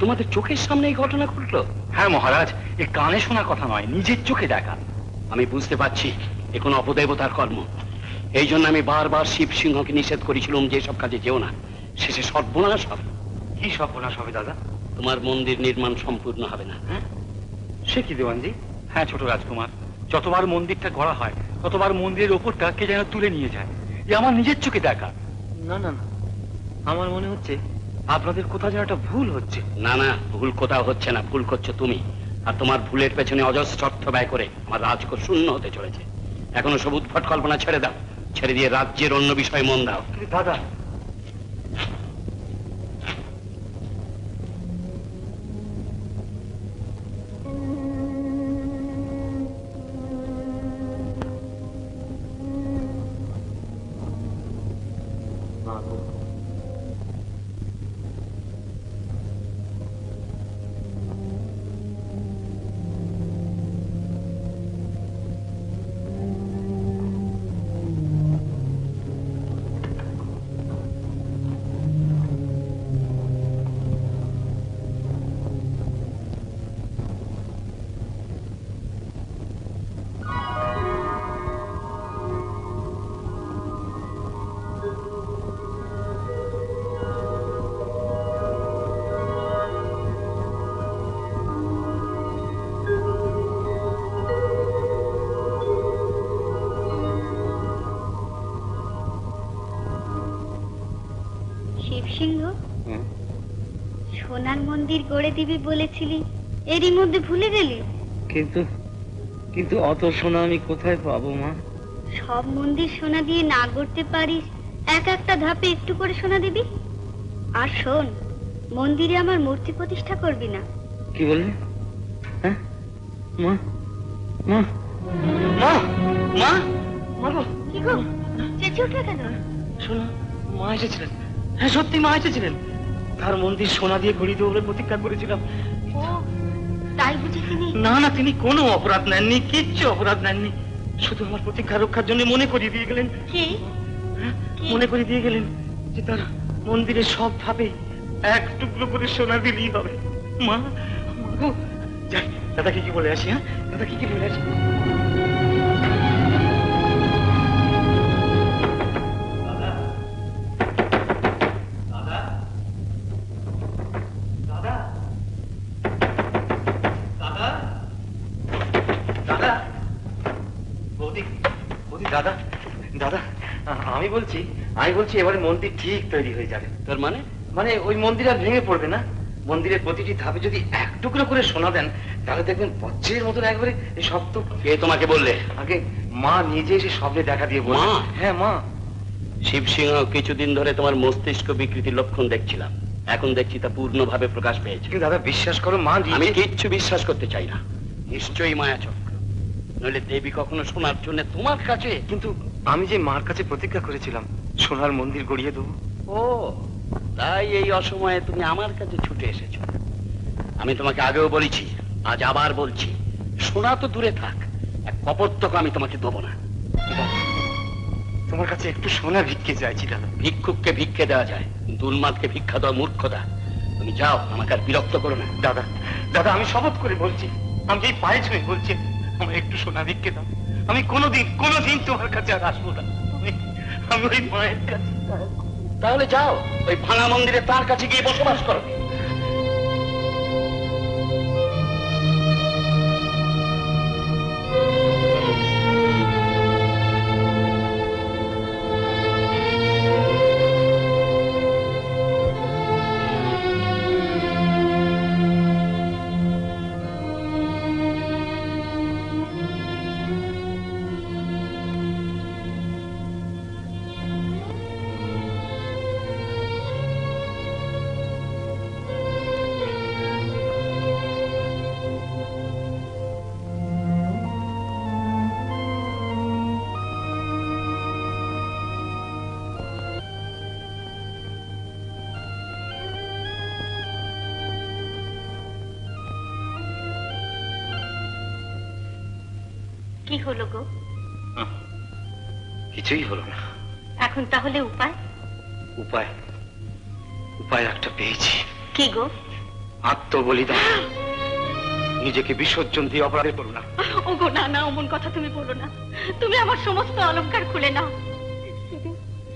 তোমাদের চোখের সামনে এই ঘটনা ঘটলো? হ্যাঁ মহারাজ, এ কানে শোনা কথা নয়, নিজের চোখে দেখা। আমি বুঝতে পারছি এ কোনো অপদেবতার কর্ম, এই জন্য আমি বারবার শিবসিংহকে নিষেধ করেছিলাম যে সব কাজে যেও না, শেষে সর্বনাশ হবে। কি সর্বনাশ হবে দাদা? তোমার মন্দির নির্মাণ সম্পূর্ণ হবে না। হ্যাঁ সে কি দেওয়ানজি? হ্যাঁ ছোট রাজকুমার, যতবার মন্দিরটা গড়া হয় ততবার মন্দিরের ওপরটা কে যেন তুলে নিয়ে যায়, এ আমার নিজের চোখে দেখা। না না না, আমার মনে হচ্ছে আপনাদের কোথাও যেন একটা ভুল হচ্ছে। না না, ভুল কোথাও হচ্ছে না, ভুল করছো তুমি। আর তোমার ভুলের পেছনে অজস্র অর্থ ব্যয় করে আমার রাজকোষ শূন্য হতে চলেছে। এখনো সব উদ্ভট কল্পনা ছেড়ে দাও, ছেড়ে দিয়ে রাজ্যের অন্য বিষয়ে মন দাও। দাদা, সিংহ, সোনার মন্দির গড়ে দিবি বলেছিলি, এরই মধ্যে ভুলে গেলি? কিন্তু কিন্তু অত সোনা আমি কোথায় পাবো মা? সব মন্দির সোনা দিয়ে না গড়তে পারিস, এক একটা ধাপে একটু করে সোনা দিবি। আর শোন, মন্দিরে আমার মূর্তি প্রতিষ্ঠা করবি না। কি বললি? হ্যাঁ মা, মা, মা, মা, মা গো। কি গো, চেঁচিয়ে উঠলে কেন? শোনো, মা এসেছিলেন। হ্যাঁ সত্যি মা এসেছিলেন। তার মন্দির সোনা দিয়ে গড়িয়ে দেবো বলে প্রতিজ্ঞা করেছিলাম। ও তাই বুঝি তিনি? না না, তিনি কোনো অপরাধ নেননি, কিচ্ছু অপরাধ নেননি। শুধু আমার প্রতিজ্ঞা রক্ষার জন্য মনে করিয়ে দিয়ে গেলেন। কি? মনে করিয়ে দিয়ে গেলেন যে তার মন্দিরের সব ধাপে এক টুকরো করে সোনা দিলেই হবে। মা, গো, যাই দাদাকে কি বলে আসি। হ্যাঁ দাদাকে কি বলে আসি। দাদা, দাদা, আমি বলছি এবারে মন্দির ঠিক তৈরি হয়ে যাবে। তোর মানে? মানে ওই মন্দির আর ভেঙে পড়বে না। মন্দিরের প্রতিটি ধাপে যদি এক টুকরো করে সোনা দেন, তাহলে দেখবেন বজ্রের মতন একবারে এই শক্ত। কে তোমাকে বললে? আগে মা নিজে এসে স্বপ্নে দেখা দিয়ে বলল। হ্যাঁ মা। শিব সিংহ, কিছুদিন ধরে তোমার মস্তিষ্ক বিকৃতির লক্ষণ দেখছিলাম, এখন দেখছি তা পূর্ণভাবে প্রকাশ পেয়েছে। কিন্তু দাদা বিশ্বাস করো, মা আমি কিচ্ছু বিশ্বাস করতে চাই না। নিশ্চয়ই মায়াচক্র, নইলে দেবী কখনো শোনার জন্য তোমার কাছে। কিন্তু আমি যে মার কাছে প্রতিজ্ঞা করেছিলাম সোনার মন্দির গড়িয়ে দেবো। ও তাই এই অসময়ে তুমি আমার কাছে ছুটে এসেছো। আমি তোমাকে আগেও বলেছি, আজ আবার বলছি, সোনা তো দূরে থাক, এক কপর্তক আমি তোমাকে দেবো না। তোমার কাছে একটু সোনা ভিক্ষে চাইছি দাদা। ভিক্ষুককে ভিক্ষে দেওয়া যায়, কিন্তু উন্মাদকে ভিক্ষা দেওয়া মূর্খতা। তুমি যাও, আমাকে আর বিরক্ত করো না। দাদা, দাদা, আমি শপথ করে বলছি, আমি এই পায়ে ছুঁয়ে বলছি, আমার একটু সোনা ভিক্ষে দাও। আমি কোনোদিন তোমার কাছে আর আসবো না। আমি ওই মায়ের কাছে। তাহলে যাও, ওই ভাঙা মন্দিরে তার কাছে গিয়ে বসবাস করো। কি হলো গো? কিছুই হলো না। এখন তাহলে উপায়? উপায় একটা পেয়েছি। কি গো? আত্মবলিদান। নিজেকে বিসর্জন দিয়ে অপরাধে করো না। ওগো না না, অমন কথা তুমি বলো না। তুমি আমার সমস্ত অলংকার খুলে নাও,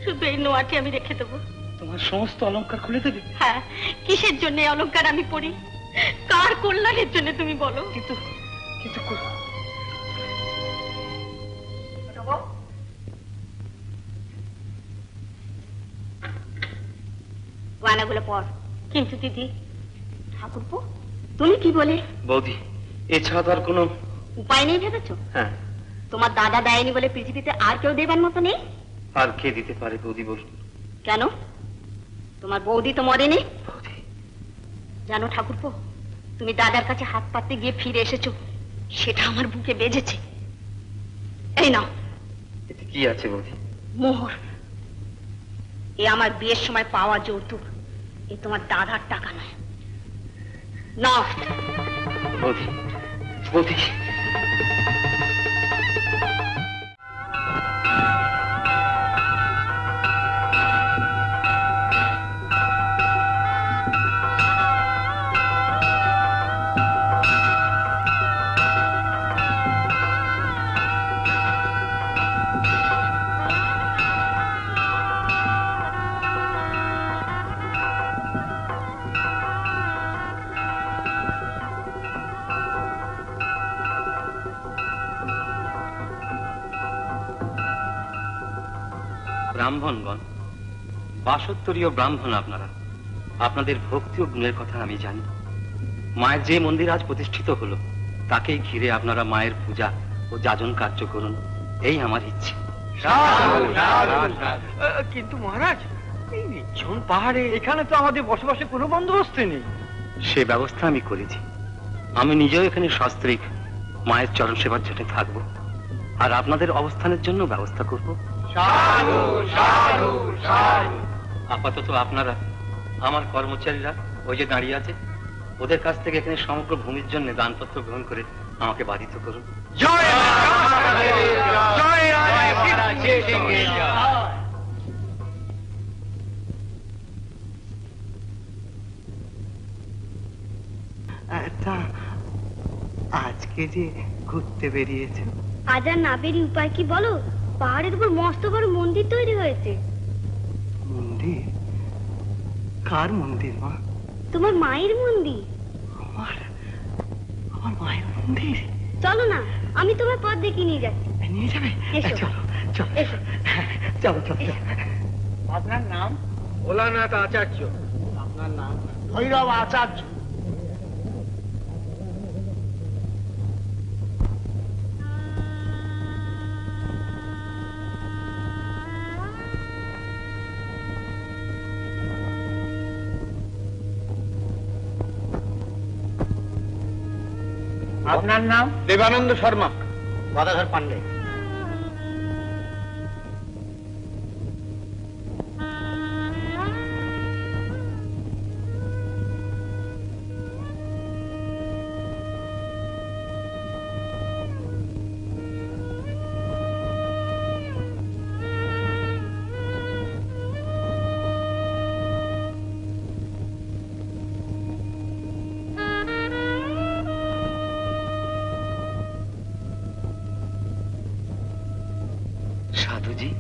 শুধু এই নোয়াটি আমি রেখে দেবো। তোমার সমস্ত অলংকার খুলে দেবে? হ্যাঁ, কিসের জন্য এই অলংকার আমি পরি? কার কল্যাণের জন্য তুমি বলো? কিন্তু গয়নাগুলো পর। কিন্তু দিদি, ঠাকুরপো তুমি কি বলে? বৌদি, এছাড়া তো আর কোনো উপায় নেই ভেবেছো? হ্যাঁ। তোমার দাদা দেয়নি বলে পৃথিবীতে আর কেউ দেবার মতো নেই? আর কে দিতে পারে বৌদি বলুন? কেন? তোমার বৌদি তো মরেনি? জানো ঠাকুরপো, তুমি দাদার কাছে হাত পাততে গিয়ে ফিরে এসেছো, সেটা আমার বুকে বেজেছে। এই নাও। এতে কি আছে বৌদি? মোহর। এ আমার বিয়ের সময় পাওয়া যৌতুক। এ তোমার দাদার টাকা নয়। নাও। বৌদি, বৌদি, ব্রাহ্মণগণ, বাসত্তরীয় ব্রাহ্মণ আপনারা, আপনাদের ভক্তি ও গুণের কথা আমি জানি। মায়ের যে মন্দির আজ প্রতিষ্ঠিত হলো তাকেই ঘিরে আপনারা মায়ের পূজা ও যাজন কার্য করুন, এই আমার ইচ্ছে। কিন্তু মহারাজ, এই নির্জন পাহাড়ে এখানে তো আমাদের বসবাসে কোনো বন্দোবস্ত নেই। সে ব্যবস্থা আমি করেছি। আমি নিজেও এখানে সস্ত্রীক মায়ের চরণ সেবার জন্য থাকবো, আর আপনাদের অবস্থানের জন্য ব্যবস্থা করব। আপাতত আপনারা আমার কর্মচারীরা ওই যে দাঁড়িয়ে আছে, ওদের কাছ থেকে এখানে সমগ্র ভূমির জন্য দানপত্র গ্রহণ করে আমাকে বাধিত করুন। আজকে যে ঘুরতে বেরিয়েছে, আজ আর না বেরিয়ে উপায় কি বলো? পাহাড়ের উপর মস্ত বড় মন্দির তৈরি হয়েছে। মন্দির? কার মন্দির মা? তোমার মায়ের মন্দির। আমার মায়ের মন্দির? চলো না, আমি তোমার পথ দেখিয়ে নিয়ে যাচ্ছি। নিয়ে যাবে? চলো চলো চলো চলো। আপনার নাম? ভোলানাথ আচার্য। আপনার নাম? ভৈরব আচার্য। আপনার নাম? দেবানন্দ শর্মা। গদাধর পান্ডে। সাধুজি।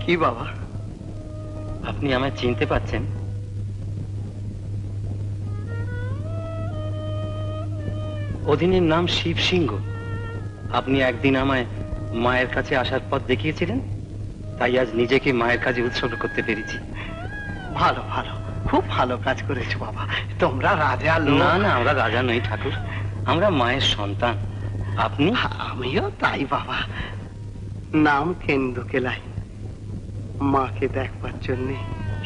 কি বাবা? আপনি আমায় চিনতে পারছেন? অধীনের নাম শিব সিংহ। আপনি একদিন আমায় মায়ের কাছে আসার পথ দেখিয়েছিলেন, তাই আজ নিজেকে মায়ের কাজে উৎসর্গ করতে পেরেছি। ভালো ভালো, খুব ভালো কাজ করেছো বাবা। তোমরা রাজা লোক। না না, আমরা রাজা নই ঠাকুর, আমরা মায়ের সন্তান। আপনি? আমিও তাই বাবা। নাম কেন্দু কেলাই। মাকে দেখবার জন্যে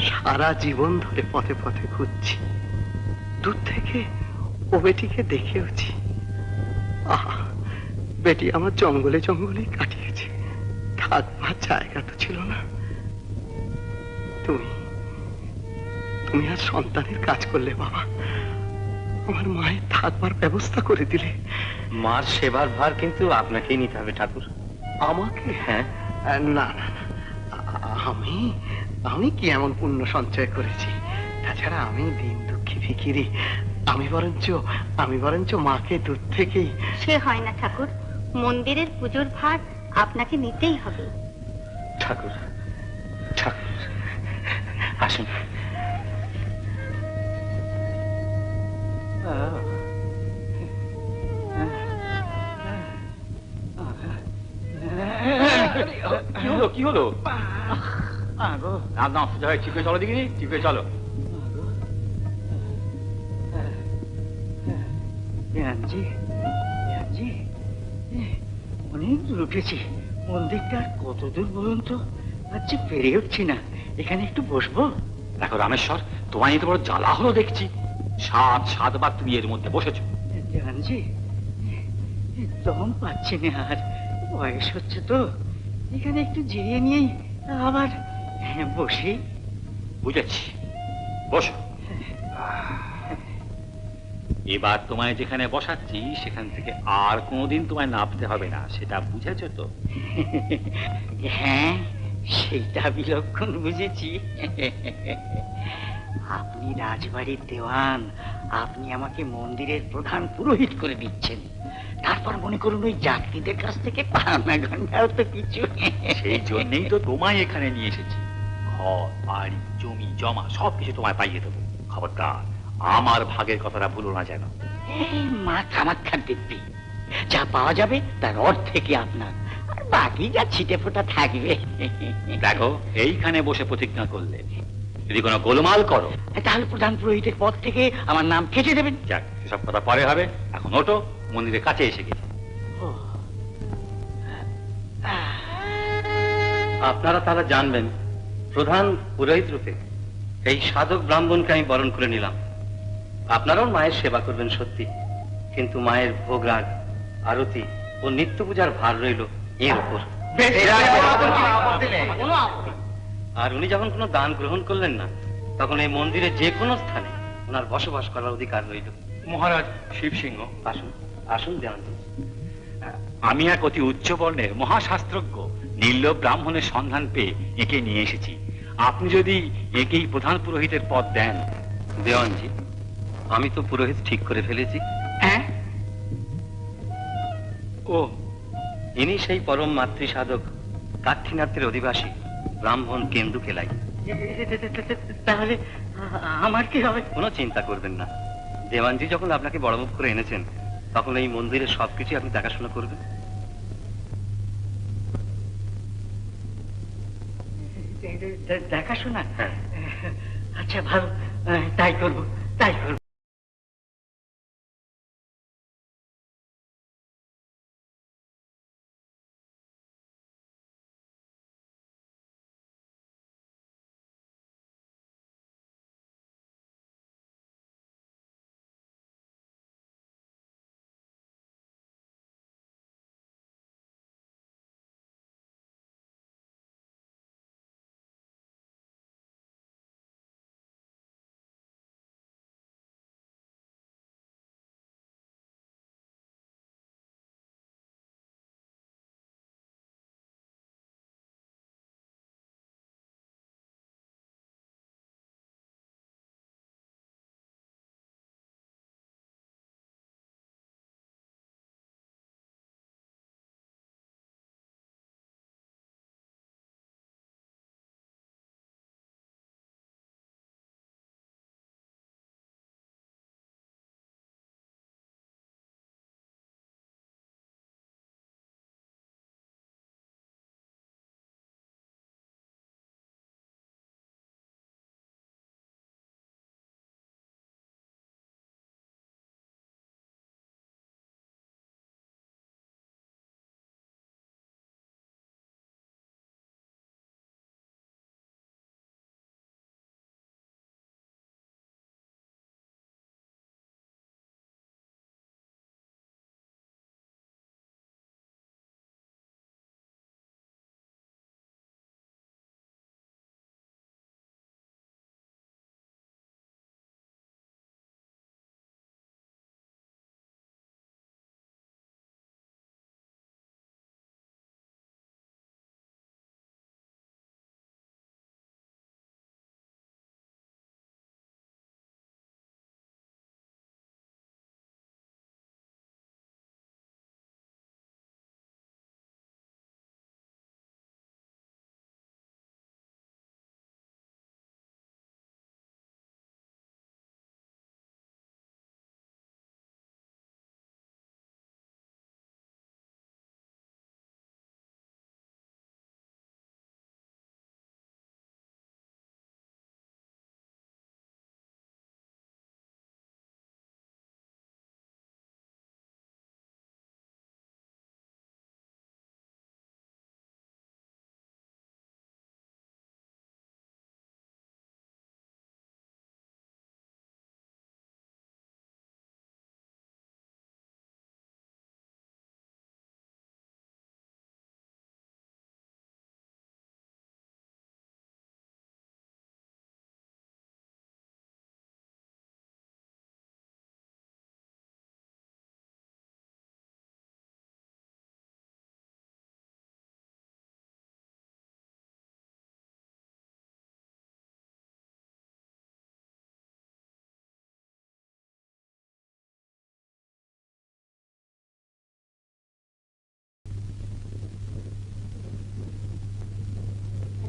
সারা জীবন ধরে পথে পথে ঘুরছি। দূর থেকে ও বেটিকে দেখেওছি। আহা, বেটি আমার জঙ্গলে জঙ্গলে কাটিয়েছে, থাকবার জায়গা তো ছিল না। তুমি তুমি আর সন্তানের কাজ করলে বাবা, আমার মায়ের থাকবার ব্যবস্থা করে দিলে। মার সেবার ভার কিন্তু আপনাকেই নিতে হবে ঠাকুর। আমাকে? হ্যাঁ। না না, আমি আমি কি এমন পুণ্য সঞ্চয় করেছি? তাছাড়া আমি দিন দুঃখী ভিখিরি। আমি বরঞ্চ মাকে দূর থেকেই। সে হয় না ঠাকুর, মন্দিরের পুজোর ভার আপনাকে নিতেই হবে। ঠাকুর ঠাকুর আসুন। কি হলো? না সোজা হয়ে ঠিক হয়ে চলো দেখিনি, ঠিক হয়ে চলো। অনেক দূর উঠেছি, মন্দিরটা কত দূর পর্যন্ত আজকে পেরে উঠছি না। এখানে একটু বসবো? দেখো রামেশ্বর, তোমায় এত বড় জ্বালা হলো দেখছি। 7বার তুমি এর মধ্যে বসেছো। জানছি দম পাচ্ছি না, আর বয়স হচ্ছে তো। এখানে একটু জিরিয়ে নিয়েই আবার বসি। বুঝেছি, বসো। এবার তোমায় যেখানে বসাচ্ছি সেখান থেকে আর কোনোদিন তোমায় নামতে হবে না, সেটা বুঝেছো তো? হ্যাঁ, সেইটা বিলক্ষণ বুঝেছি। আপনি রাজবাড়ির দেওয়ান, আপনি আমাকে মন্দিরের প্রধান পুরোহিত করে দিচ্ছেন। তারপর মনে করুন ওই যাত্রীদের কাছ থেকে পাওনা ঘন্টাও তো কিছু। সেই জন্যই তো তোমায় এখানে নিয়ে এসেছি। ঘর বাড়ি জমি জমা সবকিছু তোমায় পাইয়ে দেবো। খবরদার আমার ভাগের কথাটা ভুলো না যেন। মাথা মাথার দিব্যি, যা পাওয়া যাবে তার অর্ধেকই আপনার, আর বাকি যা ছিটে ফোটা থাকবে। দেখো, এইখানে বসে প্রতিজ্ঞা করলে যদি কোনো গোলমাল করো তাহলে প্রধান পুরোহিতের পদ থেকে আমার নাম কেটে দেবেন। যাক, সেসব কথা পরে হবে। এখন ওঠো, মন্দিরের কাছে এসে গেছে। আপনারা তারা জানবেন, প্রধান পুরোহিত রূপে এই সাধক ব্রাহ্মণকে আমি বরণ করে নিলাম। আপনারাও মায়ের সেবা করবেন সত্যি, কিন্তু মায়ের ভোগ রাগ, আরতি ও নিত্য পূজার ভার রইল এর উপর। আর উনি যখন কোনো দান গ্রহণ করলেন না, তখন এই মন্দিরে যে কোনো স্থানে ওনার বসবাস করার অধিকার রইল। মহারাজ শিব সিংহ, আসুন আসুন দেওয়ানজি। আমি এক অতি উচ্চ বর্ণের মহাশাস্ত্রজ্ঞ নীল্য ব্রাহ্মণের সন্ধান পেয়ে একে নিয়ে এসেছি। আপনি যদি একেই প্রধান পুরোহিতের পদ দেন। দেওয়ানজি, আমি তো পুরোহিত ঠিক করে ফেলেছি। ও, ইনি সেই পরম মাতৃ সাধক কাক্ষিনাথের অধিবাসী ব্রাহ্মণ কেন্দু কেলাই। তাহলে আমার কি হবে? কোনো চিন্তা করবেন না, দেওয়ানজি যখন আপনাকে বড় মুখ করে এনেছেন, তখন এই মন্দিরের সবকিছু আপনি দেখাশোনা করবেন। দেখাশোনা? আচ্ছা ভালো, তাই করবো, তাই করবো।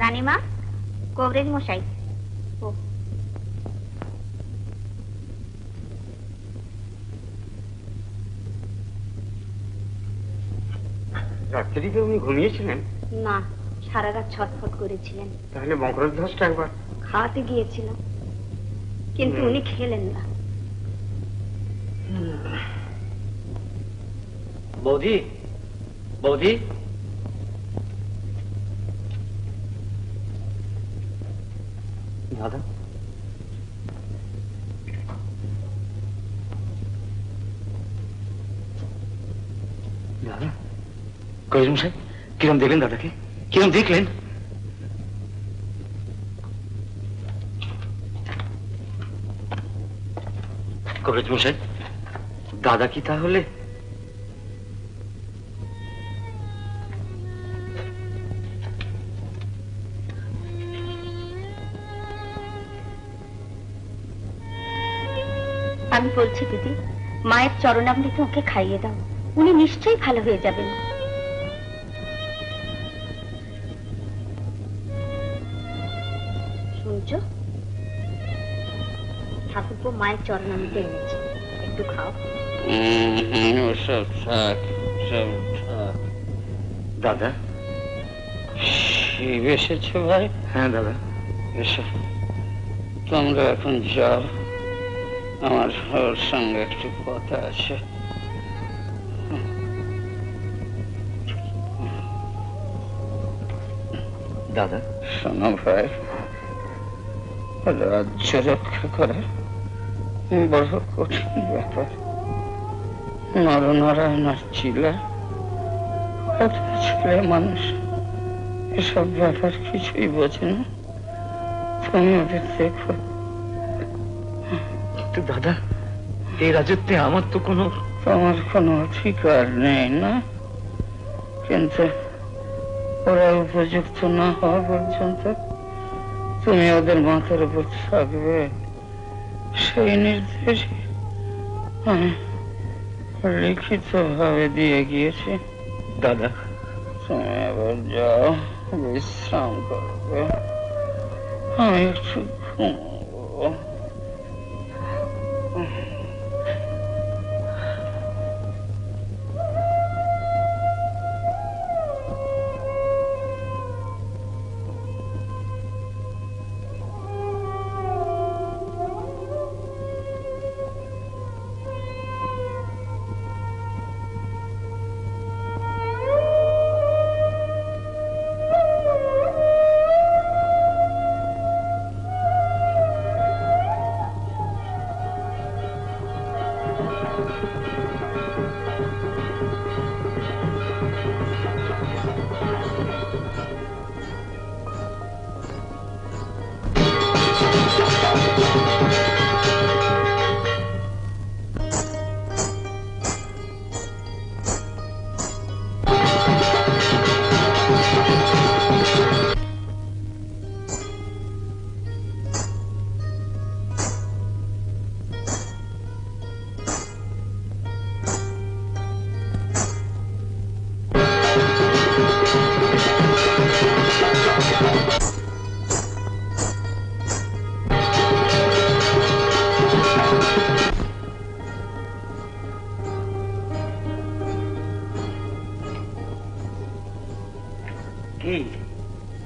রানীমা, কবরেজ মশাই। ও, রাত্রিতে উনি ঘুমিয়েছিলেন? না, সারা রাত ছটফট করেছিলেন। তাহলে মকরধ্বজটা একবার খাওয়াতে গিয়েছিলাম, কিন্তু উনি খেলেন না। বৌদি, বৌদি, দাদা, দাদা, কবিরাজ মশাই কিরম দেখলেন দাদাকে? কিরম দেখলেন? কবিরাজ মশাই, দাদা কি তাহলে? আমি বলছি দিদি, মায়ের চরণামৃত ওকে খাইয়ে দাও, উনি নিশ্চয়ই ভালো হয়ে যাবেন। শুনছো, ঠাকুরপো মায়ের চরণামৃত এনেছে, একটু খাও। সব থাক, সব থাক। দাদা, শিব এসেছে ভাই? হ্যাঁ দাদা। এসো, তোমরা এখন যাও, আমার ওর সঙ্গে একটু কথা আছে। দাদা, শোনো ভাই, রাজ্য রক্ষা করা বড় কঠিন ব্যাপার। নরনারায়ণ চিলা ছেলে মানুষ, এসব ব্যাপার কিছুই বোঝে না। তুমি ওদের দেখো। কিন্তু দাদা, এই রাজত্বে আমার তো তোমার কোনো অধিকার নেই না, কিন্তু ওরা উপযুক্ত না হওয়া পর্যন্ত তুমি ওদের মাথার উপর থাকবে, সেই নির্দেশ আমি লিখিত ভাবে দিয়ে গিয়েছি। দাদা, তুমি এবার যাও, বিশ্রাম করবে, আমি একটু ঘুমাবো।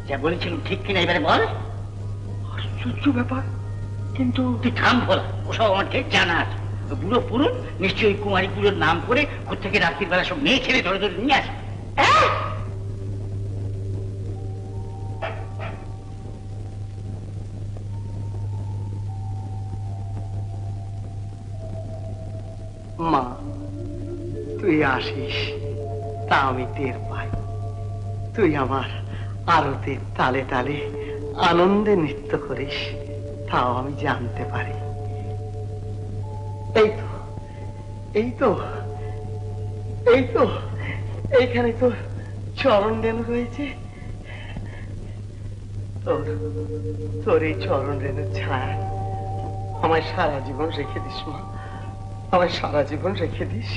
যা বলেছিলাম ঠিক কিনা এবারে বল। আশ্চর্য ব্যাপার, কিন্তু তুই থাম বল, ওসব আমার ঠিক জানা আছে। বুড়ো পুরুষ নিশ্চয়ই কুমারী পুরোর নাম করে কোথেকে রাত্রির বেলা সব মেয়ে ছেলে ধরে ধরে নিয়ে আসে। মা, তুই আসিস তা আমি টের পাই। তুই আমার আরতির তালে তালে আনন্দে নৃত্য করিস তাও আমি জানতে পারি। এই তো এই তো এই তো এইখানে তো চরণ রেণু রয়েছে। তোর এই চরণ রেণুর ছায়া আমায় সারা জীবন রেখে দিস মা, আমায় সারা জীবন রেখে দিস।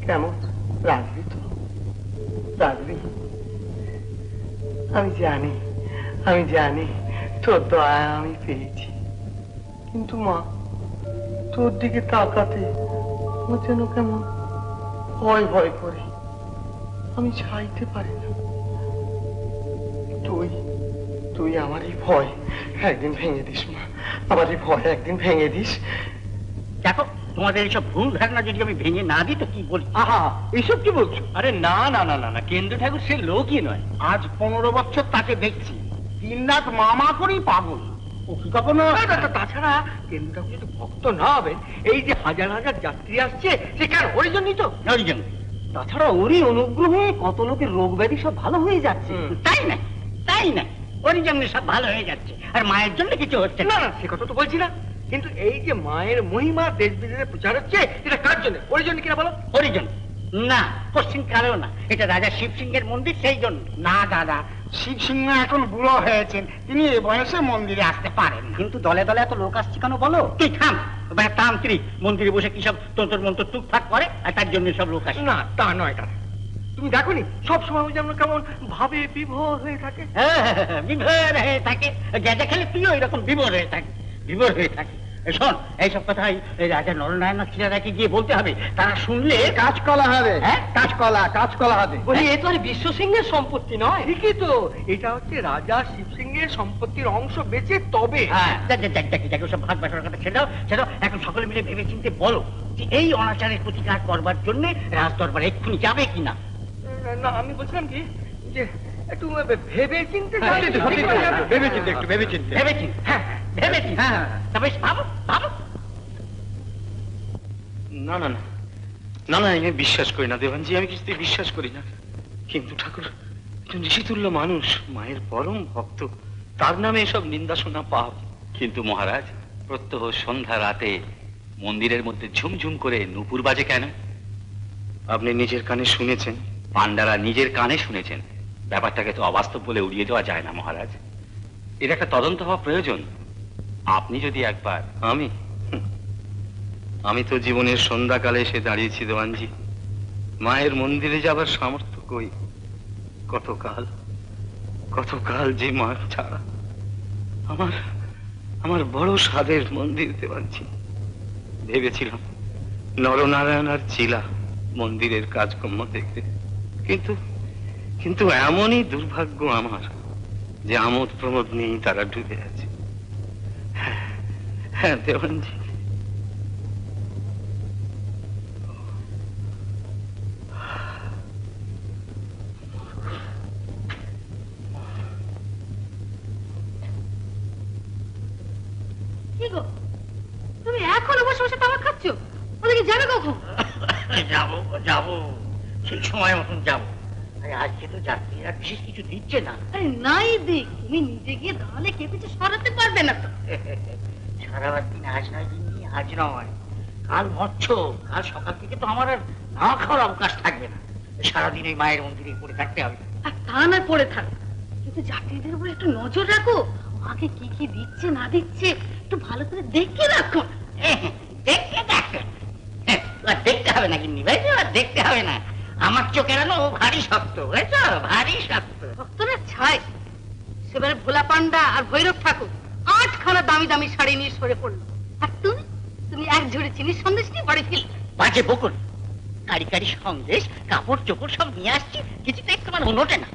কেমন রাখবি তো? রাখবি? আমি জানি তোর দয়া আমি পেয়েছি, কিন্তু মা তোর দিকে তাকাতে আমার যেন কেমন ভয় ভয় করে। আমি চাইতে পারি না। তুই তুই আমার এই ভয় একদিন ভেঙে দিস মা, আমার এই ভয় একদিন ভেঙে দিস। দেখো তোমাদের এইসব ভুল ধারণা যদি আমি ভেঙে না দিই তো কি বলি? আহা, এইসব কি বলছো? আরে না না না না না, কেন্দ্র ঠাকুর সে লোকই নয়। আজ 15 বছর তাকে দেখছি, দিনরাত মামা করেই পাগল। ও কি কখনো? তাছাড়া কেন্দ্র ঠাকুর যদি ভক্ত না হবেন, এই যে হাজার হাজার যাত্রী আসছে সে কার? ওরই জন্যই তো। ওরই জন্য। তাছাড়া ওরই অনুগ্রহে কত লোকের রোগ ব্যাধি সব ভালো হয়ে যাচ্ছে। তাই না? তাই না? ওরই জন্য সব ভালো হয়ে যাচ্ছে, আর মায়ের জন্য কিছু হচ্ছে না। না, সে কথা তো বলছি না, কিন্তু এই যে মায়ের মহিমা দেশ বিদেশে প্রচার হচ্ছে, এটা কার জন্য? ওর জন্য কিনা বলো? ওরই জন্য না, পশ্চিম কালেও না, এটা রাজা শিব সিংহের মন্দির, সেই জন্য। না দাদা, শিব সিংহ এখন বুড়ো হয়েছেন, তিনি এই বয়সে মন্দিরে আসতে পারেন না। কিন্তু দলে দলে এত লোক আসছে কেন বলো? তুই থাম, তান্ত্রিক মন্দিরে বসে কি সব তন্ত্র মন্ত্র টুকফাক করে, আর তার জন্য সব লোক আসে। না, তা নয় দাদা, তুমি দেখো নি সব সময় যেমন কেমন ভাবে বিভোর হয়ে থাকে। হ্যাঁ, বিভোর হয়ে থাকে, গেজা খেলে তুইও এরকম বিভোর হয়ে থাকে, বিভোর হয়ে থাকে। শোন, এইসব কথাই রাজা নরনারায়ণ ছেলেরাকে গিয়ে বলতে হবে, তারা শুনলে কাঁচকলা হবে। হ্যাঁ, কাঁচকলা হবে। বলি এ তো আর বিশ্ব সিংহের সম্পত্তি নয়। ঠিকই তো, এটা হচ্ছে রাজা শিব সিংহের সম্পত্তির অংশ বেচে তবে। হ্যাঁ, দেখো সব ভাগ বাটোয়ার কথা ছেড়ে দাও, ছেড়ে দাও। এখন সকলে মিলে ভেবে চিন্তে বলো যে এই অনাচারের প্রতিকার করবার জন্য রাজ দরবার এক্ষুনি যাবে কিনা। না, আমি বলছিলাম কি যে একটু ভেবে চিন্তে, ভেবে চিন্তে, একটু ভেবে চিন্তে, ভেবে চিন্তে। হ্যাঁ, ভেবে চিন্তে। হ্যাঁ, তবে ভাবো ভাবো। না না না না না, আমি বিশ্বাস করি না দেবানজি, আমি কিছুতেই বিশ্বাস করি না। কিন্তু ঠাকুর একজন ঋষিতুল্য মানুষ, মায়ের পরম ভক্ত, তার নামে এসব নিন্দা শোনা পাপ। কিন্তু মহারাজ, প্রত্যহ সন্ধ্যা রাতে মন্দিরের মধ্যে ঝুমঝুম করে নূপুর বাজে কেন? আপনি নিজের কানে শুনেছেন? পান্ডারা নিজের কানে শুনেছেন। ব্যাপারটাকে তো অবাস্তব বলে উড়িয়ে দেওয়া যায় না মহারাজ, এর একটা তদন্ত হওয়া প্রয়োজন। আপনি যদি একবার। আমি তো জীবনের সন্ধ্যাকালে এসে দাঁড়িয়েছি দেওয়ানজি, মায়ের মন্দিরে যাবার সামর্থ্য কই। কতকাল যে মা ছাড়া। আমার বড় সাধের মন্দির দেওয়ানজি। ভেবেছিলাম নরনারায়ণ আর চিলা মন্দিরের কাজকর্ম দেখতে, কিন্তু এমনই দুর্ভাগ্য আমার যে আমোদ প্রমোদ নেই, তারা ডুবে আছে। হ্যাঁ দেওয়ানজি, তুমি এখনো বসে বসে তামাক খাচ্ছ? ওদিকে যাবে কখন? যাবো, সেই সময় মতন যাবো। আজকে তো যাত্রীরা বিশেষ কিছু দিচ্ছে না। আরে নাই দিক, তুমি নিজে গিয়ে দাঁড়ালে কে কিছু সরাতে পারবে না তো। সারাবার দিন আজ নয়, আজ নয়, কাল মৎস্য, কাল সকাল থেকে তো আমার আর না খাওয়ার অবকাশ থাকবে না। সারাদিন এই মায়ের মন্দিরে পড়ে থাকতে হবে। আর তা না পড়ে থাক, কিন্তু যাত্রীদের উপর একটু নজর রাখো, মাকে কি কি দিচ্ছে না দিচ্ছে একটু ভালো করে দেখে রাখো। দেখতে হবে না কিন্তু ভাই, দেখতে হবে না। আমার চোখের আলো ভারী শক্ত, বুঝেছো, ভারী শক্ত। শক্ত না ছাই। সেবারে ভোলা পান্ডা আর ভৈরব ঠাকুর 8খানা দামি দামি শাড়ি নিয়ে সরে পড়লো, আর তুমি এক ঝুড়ি চিনির সন্দেশ নিয়ে বাড়ি ফিরলে। বাজে বকুন, কারি কারি সন্দেশ, কাপড় চোপড় সব নিয়ে আসছি, কিছুতে একটু মানে ওঠে না।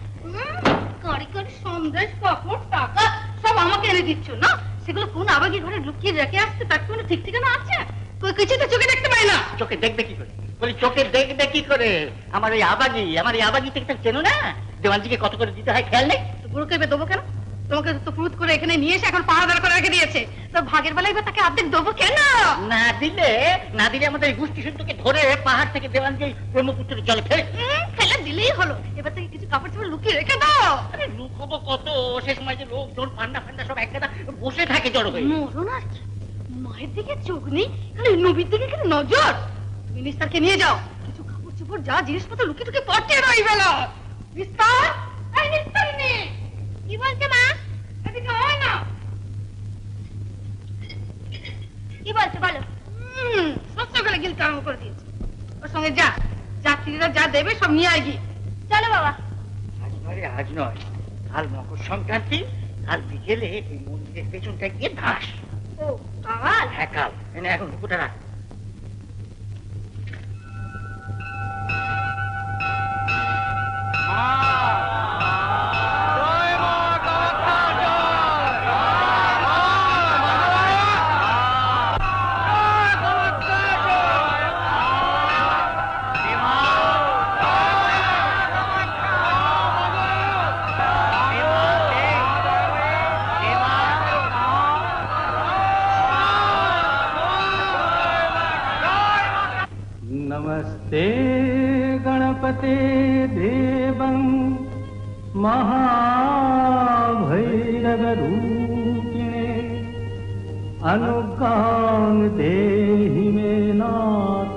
কারি কারি সন্দেশ, কাপড়, টাকা সব আমাকে এনে দিচ্ছ না? সেগুলো কোন আবাগী ঘরে লুকিয়ে রেখে আসছে, তার কোনো ঠিক ঠিকানা আছে? কিছু তো চোখে দেখতে পাই না। চোখে দেখবে কি করে? বলি চোখে দেখবে কি করে? আমার এই আবাগি থেকে চেনো না? দেওয়ানজিকে কত করে দিতে হয় খেয়াল নেই? বুড়োকে দেবো কেন? তোমাকে তো ফুট করে এখানে নিয়ে এসে এখন পাহাড় করে রেখে দিয়েছে, তো ভাগের বেলায় তাকে অর্ধেক দেবো কেন? না দিলে আমাদের গোষ্ঠী শুদ্ধকে ধরে পাহাড় থেকে দেওয়ানজি ব্রহ্মপুত্রে জলে ফেলে দিলেই হলো। এবার থেকে কিছু কাপড় চোপড় লুকিয়ে রেখে দাও। আরে লুকোবো কত? সে সময় যে লোকজন পান্ডা সব একটা বসে থাকে জড়ো হয়ে। মরণ আর কি, মায়ের দিকে চোখ নেই, খালি নবীর দিকে খালি নজর। তুমি নিস্তারকে নিয়ে যাও, কিছু কাপড় চোপড় যা জিনিসপত্র লুকিয়ে টুকিয়ে পড়তে রই গেল। নিস্তার, এই নিস্তার নে। কি বলছে মা? এদিকে হয় না। কি বলছে বলো? সস্তা করে গিলতে আরম্ভ করে দিয়েছে। ওর সঙ্গে যা, যাত্রীরা যা দেবে সব নিয়ে আয় গিয়ে। চলো বাবা। আজ নয়, কাল মকর সংক্রান্তি, কাল বিকেলে এই মন্দিরের পেছনটা গিয়ে ধাস। ও কাল? হ্যাঁ কাল। এখন ঢুকুটা রাখ। नमस्ते गणपते देवं महाभैरवरूपिणे अनुज्ञां देहि मे नाथ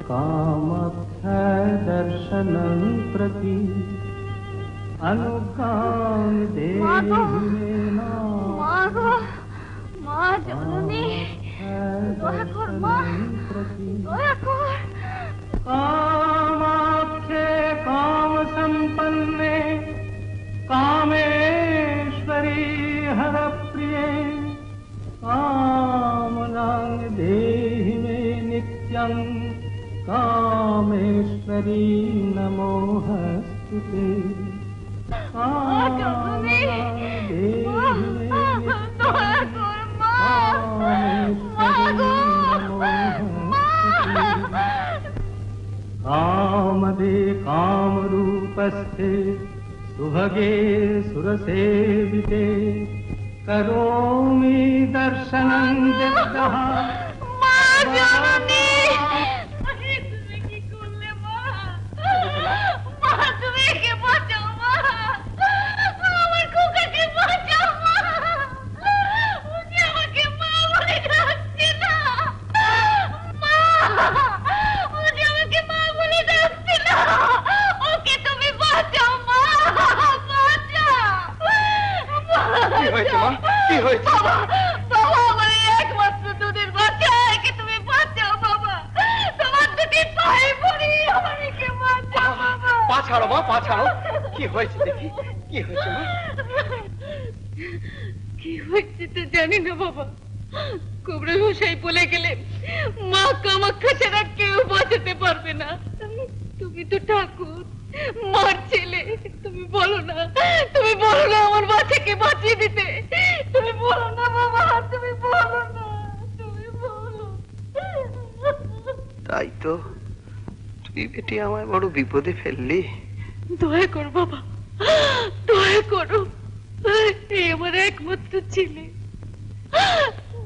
कामाख्यादर्शनं प्रति अनुज्ञां देहि मे नाथ মা জননী দয়া কর মা দয়া কর कामाख्ये काम संपन्ने कामेश्वरी हर प्रिये कामनां देहि मे नित्यं कामेश्वरी नमोस्तुते कामदे कामरूपस्थे सुभगे सुरसेविते करोमि दर्शनं जगतः জানি না বাবা কুবরে মশাই বলে গেলেন মা কামাখ্যা ছাড়া কেউ বাঁচাতে পারবে না তুমি তো ঠাকুর মার ছেলে তুমি বলো না আমার বাচ্চাকে বাঁচিয়ে দিতে তুমি বলো না বাবা তুমি বলো না তুমি বলো তাই তো তুই বেটি আমায় বড় বিপদে ফেললি দয়া করো বাবা দয়া করো এই আমার একমাত্র ছেলে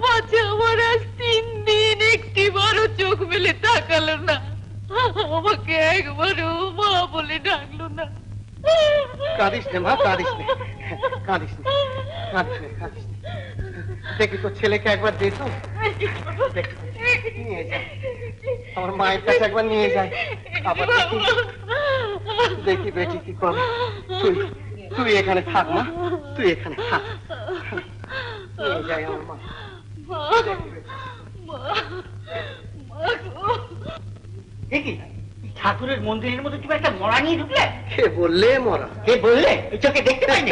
বাচ্চা আমার আজ 3 দিন একটি বারও চোখ মেলে তাকালো না আমাকে একবারও মা বলে ডাকলো না কাঁদিস নে মা কাঁদিস নে কাঁদিস নে কাঁদিস নে কাঁদিস নে দেখি তোর ছেলেকে একবার দে তো নিয়ে যায় আমার মায়ের কাছে একবার নিয়ে যায় আবার দেখি বেটি কি করে তুই এখানে থাক মা তুই এখানে থাক নিয়ে যায় আমার মা ঠাকুরের মন্দিরের মধ্যে তুমি একটা মরা নিয়ে ঢুকলে কে বললে মরা কে বললে চোখে দেখতে পাইনি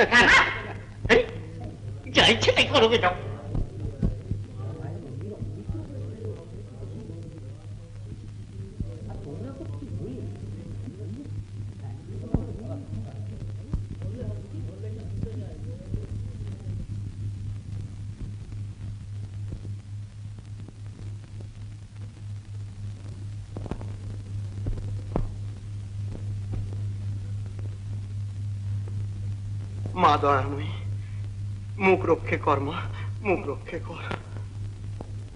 যা ইচ্ছে তাই করবে যাও মা দয়াময়ী মুখ রক্ষে কর মা মুখ রক্ষে কর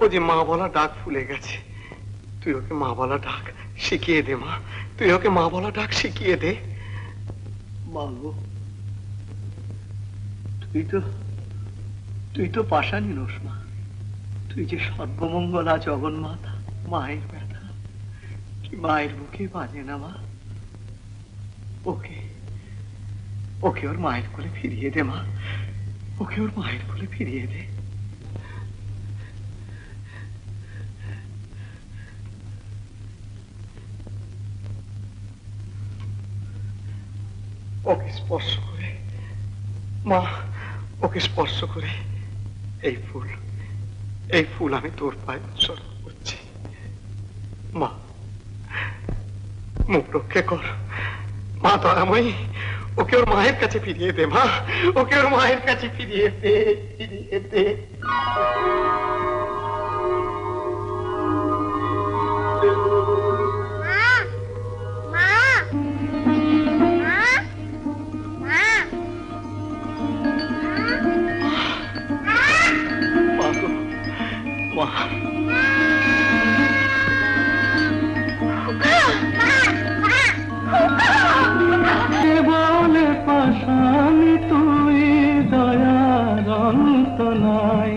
ও যে মা বলা ডাক ফুলে গেছে তুই ওকে মা বলা ডাক শিখিয়ে দে মা তুই ওকে মা বলা ডাক শিখিয়ে দে মা গো তুই তো পাশানি নোস মা তুই যে সর্বমঙ্গলা জগন্মাতা মায়ের ব্যথা কি মায়ের বুকে বাজে না মা ওকে ওকে ওর মায়ের কোলে ফিরিয়ে দে মা ওকে ওর মায়ের কোলে ফিরিয়ে দে ওকে স্পর্শ করে মা ওকে স্পর্শ করে এই ফুল আমি তোর পায়ে উৎসর্গ করছি মা মুখ রক্ষে কর মা দয়াময়ী, ওকে ওর মায়ের কাছে ফিরিয়ে দে মা, ওকে ওর মায়ের কাছে ফিরিয়ে দে, ফিরিয়ে দে। বলে পাশানি তুই দয়ার অন্ত নাই।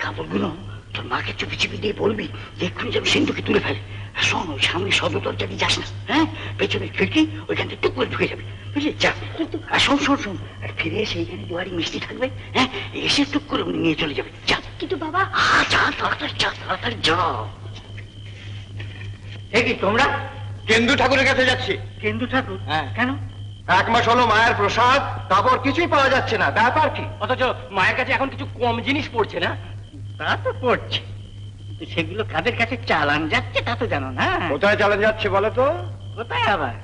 কাপড়গুলো তোর মাকে চুপি চুপি দিয়ে বলবি যে এক্ষুনি যাবি সিন্ধুকে তুলে ফেলে। শোন, ওই সামনে সদর দরজা দিয়ে যাস না, হ্যাঁ? পেছনের খিড়কি ওইখান থেকে টুক করে ঢুকে যাবে, বুঝলি? যা। আর শোন শোন শোন, আর ফিরে এসে এইখানে দুয়ারি মিষ্টি থাকবে, হ্যাঁ? এসে টুক করে উনি নিয়ে চলে যাবে। যা। কিন্তু বাবা, যা তাড়াতাড়ি, যা তাড়াতাড়ি যা। কি তোমরা? কেন্দু ঠাকুরের কাছে যাচ্ছি। কেন্দু ঠাকুর? হ্যাঁ। কেন? 1 মাস হলো মায়ের প্রসাদ, তারপর কিছুই পাওয়া যাচ্ছে না, ব্যাপার কি? অথচ মায়ের কাছে এখন কিছু কম জিনিস পড়ছে না? তা তো পড়ছে, সেগুলো কাদের কাছে চালান যাচ্ছে তা তো জানো না। কোথায় চালান যাচ্ছে বলো তো? কোথায় আবার?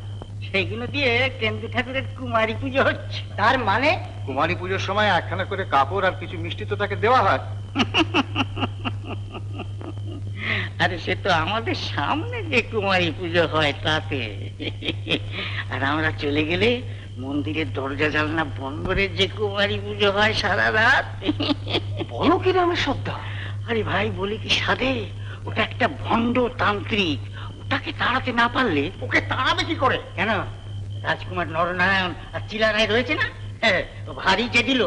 সেগুলো দিয়ে কেন্দু ঠাকুরের কুমারী পুজো হচ্ছে। তার মানে? কুমারী পুজোর সময় একখানা করে কাপড় আর কিছু মিষ্টি তো তাকে দেওয়া হয়। আরে সে তো আমাদের সামনে যে কুমারী পুজো হয় তাতে। আর আমরা চলে গেলে মন্দিরের দরজা জানলা বন্ধ করে যে কুমারী পুজো হয় সারা রাত। বলো কি রামের শব্দ? আরে ভাই বলি কি সাধে, ওটা একটা ভণ্ড তান্ত্রিক। ওটাকে তাড়াতে না পারলে ওকে তাড়াবে কি করে? কেন? রাজকুমার নরনারায়ণ আর চিলারায় রয়েছে না, ও ভারী যে দিল।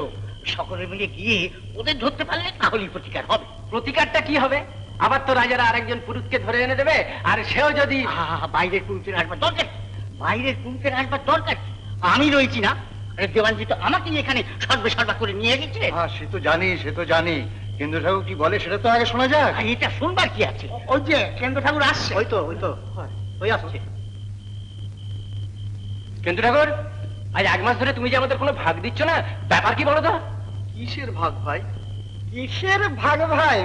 সকলে মিলে গিয়ে ওদের ধরতে পারলে তাহলেই প্রতিকার হবে। প্রতিকারটা কি হবে? আবার তো রাজারা আরেকজন পুরুষকে ধরে এনে দেবে, আর সেও যদি বাইরের পুরুষের আসবার দরকার, বাইরের পুরুষের আসবার দরকার। আমি রয়েছি না? দেওয়ানজি তো আমাকে এখানে সর্বা করে নিয়ে গেছে। হ্যাঁ, সে তো জানি, সে তো জানি। কেন্দ্র ঠাকুর কি বলে সেটা তো আগে শোনা যাক। এটা শুনবার কি আছে? ওই যে কেন্দ্র ঠাকুর আসছে। ওই তো ওই আসছে। কেন্দু ঠাকুর, আজ 1 মাস ধরে তুমি যে আমাদের কোনো ভাগ দিচ্ছ না, ব্যাপার কি বলো তো? কিসের ভাগ ভাই? কিসের ভাগ ভাই?